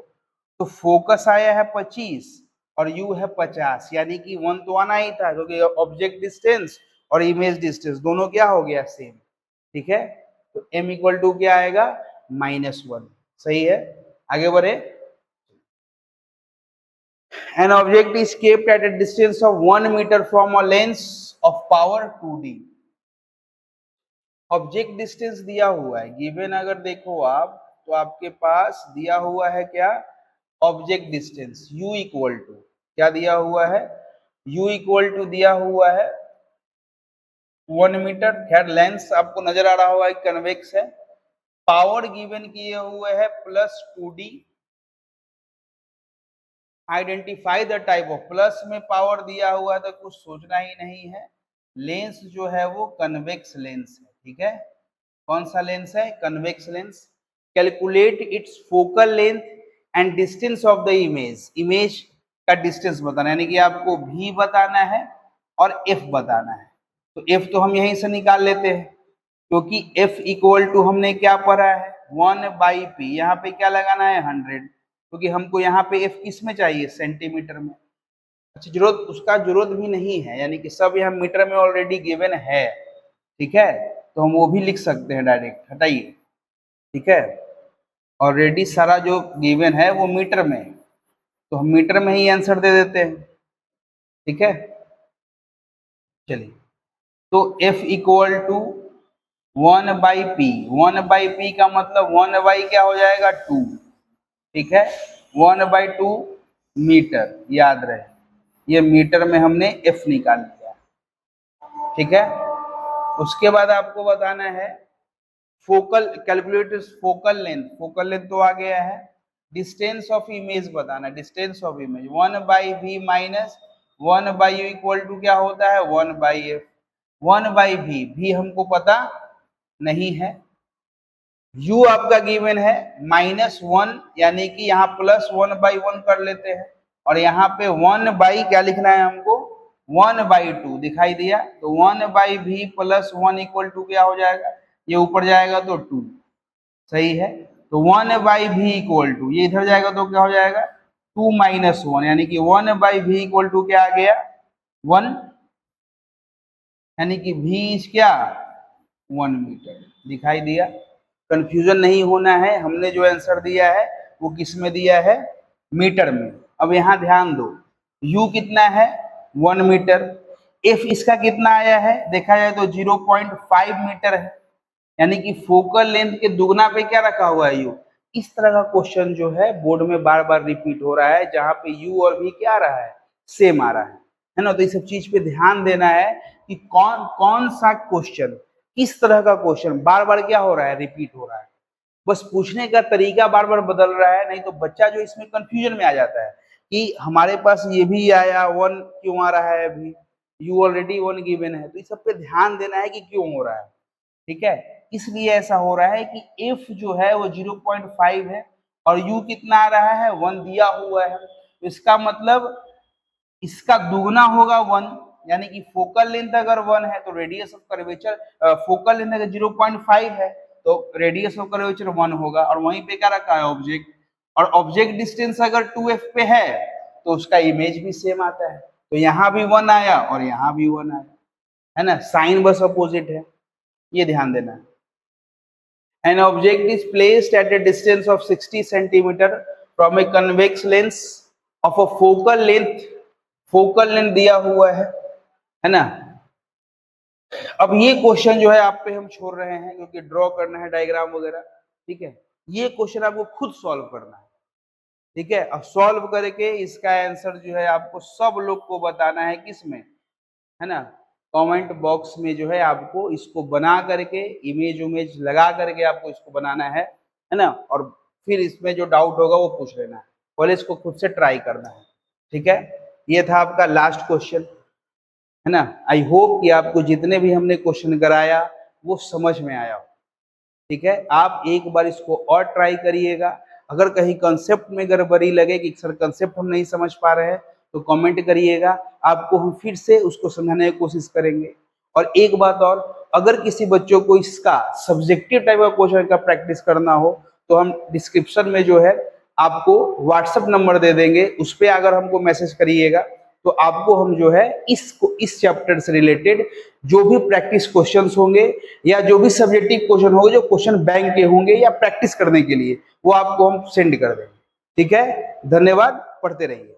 Speaker 1: तो फोकस आया है 25 और u है 50, यानी कि 1 तो आना ही था क्योंकि ऑब्जेक्ट डिस्टेंस और इमेज डिस्टेंस दोनों क्या हो गया सेम, ठीक है। तो m इक्वल टू क्या आएगा -1, सही है। आगे बढ़े। An object is kept at a distance of 1 meter from a lens of power 2d। Object distance दिया हुआ है गिवन, अगर देखो आप तो आपके पास दिया हुआ है क्या object distance u equal to क्या दिया हुआ है, u इक्वल टू दिया हुआ है 1 मीटर। खैर लेंस आपको नजर आ रहा होगा कन्वेक्स है। पावर गिवन किए हुए है +2d। Identify the type of, plus में पावर दिया हुआ है तो कुछ सोचना ही नहीं है। लेंस जो है वो कन्वेक्स लेंस है, ठीक है। कौन सा लेंस है convex lens. Calculate its focal length and distance of the image. Image का डिस्टेंस बताना, यानी कि आपको v बताना है और f बताना है। तो f तो हम यहीं से निकाल लेते हैं क्योंकि f इक्वल टू हमने क्या पढ़ा है 1/p, यहाँ पे क्या लगाना है 100, क्योंकि हमको यहाँ पे f किस में चाहिए सेंटीमीटर में। अच्छा जरूरत उसका जरूरत भी नहीं है, यानी कि सब यहाँ मीटर में ऑलरेडी गिवन है, ठीक है, तो हम वो भी लिख सकते हैं डायरेक्ट, हटाइए, ठीक है। ऑलरेडी सारा जो गिवन है वो मीटर में, तो हम मीटर में ही आंसर दे देते हैं, ठीक है। चलिए तो f equal to 1/p, 1/p का मतलब 1/, क्या हो जाएगा 2, ठीक है, 1/2 मीटर, याद रहे ये मीटर में हमने f निकाल लिया, ठीक है। उसके बाद आपको बताना है focal, calculate focal length. Focal length तो आ गया है। डिस्टेंस ऑफ इमेज बताना, distance of image 1/v minus 1/u equal to क्या होता है 1/f। 1/v, भी हमको पता नहीं है, u आपका गिवन है -1, यानी कि यहाँ +1/1 कर लेते हैं, और यहाँ पे 1 क्या लिखना है हमको, 1/2 दिखाई दिया, तो 1/v + 1 = क्या हो जाएगा, ये ऊपर जाएगा तो 2, सही है। तो 1/v = ये इधर जाएगा तो क्या हो जाएगा 2 - 1, यानी कि 1/v = क्या आ गया 1, यानी कि v इज क्या 1 मीटर। दिखाई दिया, कंफ्यूजन नहीं होना है, हमने जो आंसर दिया है वो किस में दिया है, मीटर में। अब यहाँ ध्यान दो, u कितना है 1 मीटर, f इसका कितना आया है, देखा जाए तो 0.5 मीटर है, यानी कि फोकल लेंथ के दुगना पे क्या रखा हुआ है u। इस तरह का क्वेश्चन जो है बोर्ड में बार बार रिपीट हो रहा है, जहां पे u और v क्या आ रहा है, सेम आ रहा है ना। तो इस सब चीज पे ध्यान देना है कि कौन कौन सा क्वेश्चन, किस तरह का क्वेश्चन बार बार क्या हो रहा है, रिपीट हो रहा है। बस पूछने का तरीका बार बार बदल रहा है, नहीं तो बच्चा जो इसमें कंफ्यूजन में आ जाता है कि हमारे पास ये भी आया 1 क्यों आ रहा है, अभी u ऑलरेडी 1 गिवन है। तो इस सब पे ध्यान देना है कि क्यों हो रहा है, ठीक है। इसलिए ऐसा हो रहा है कि f जो है वो 0.5 है और u कितना आ रहा है 1 दिया हुआ है, तो इसका मतलब इसका दुगना होगा 1, यानी कि फोकल लेंथ अगर 1 है तो radius of curvature, focal length अगर 0.5 है तो रेडियस ऑफ कर्वेचर 1 होगा, और वहीं पे क्या रखा है ऑब्जेक्ट, और ऑब्जेक्ट डिस्टेंस अगर 2f पे है तो उसका इमेज भी सेम आता है, तो यहाँ भी 1 आया और यहाँ भी 1 आया, है ना, साइन बस अपोजिट है, ये ध्यान देना है। An object is placed at a distance of 60 centimeter from a convex lens of a focal length, focal length दिया हुआ है ना। अब ये क्वेश्चन जो है आप पे हम छोड़ रहे हैं क्योंकि ड्रॉ करना है डायग्राम वगैरह, ठीक है। ये क्वेश्चन आपको खुद सॉल्व करना है, ठीक है। अब सॉल्व करके इसका आंसर जो है आपको सब लोग को बताना है, किसमें, है ना, कमेंट बॉक्स में जो है आपको इसको बना करके इमेज लगा करके आपको इसको बनाना है ना। और फिर इसमें जो डाउट होगा वो पूछ लेना है, पहले इसको खुद से ट्राई करना है, ठीक है। ये था आपका लास्ट क्वेश्चन, है ना। आई होप कि आपको जितने भी हमने क्वेश्चन कराया वो समझ में आया हो, ठीक है। आप एक बार इसको और ट्राई करिएगा, अगर कहीं कंसेप्ट में गड़बड़ी लगे कि सर कंसेप्ट हम नहीं समझ पा रहे हैं तो कमेंट करिएगा, आपको हम फिर से उसको समझाने की कोशिश करेंगे। और एक बात और, अगर किसी बच्चों को इसका सब्जेक्टिव टाइप का क्वेश्चन का प्रैक्टिस करना हो तो हम डिस्क्रिप्शन में जो है आपको व्हाट्सएप नंबर दे देंगे, उस पर अगर हमको मैसेज करिएगा तो आपको हम जो है इस चैप्टर से रिलेटेड जो भी प्रैक्टिस क्वेश्चंस होंगे या जो भी सब्जेक्टिव क्वेश्चन होंगे, जो क्वेश्चन बैंक के होंगे या प्रैक्टिस करने के लिए, वो आपको हम सेंड कर देंगे, ठीक है। धन्यवाद, पढ़ते रहिए।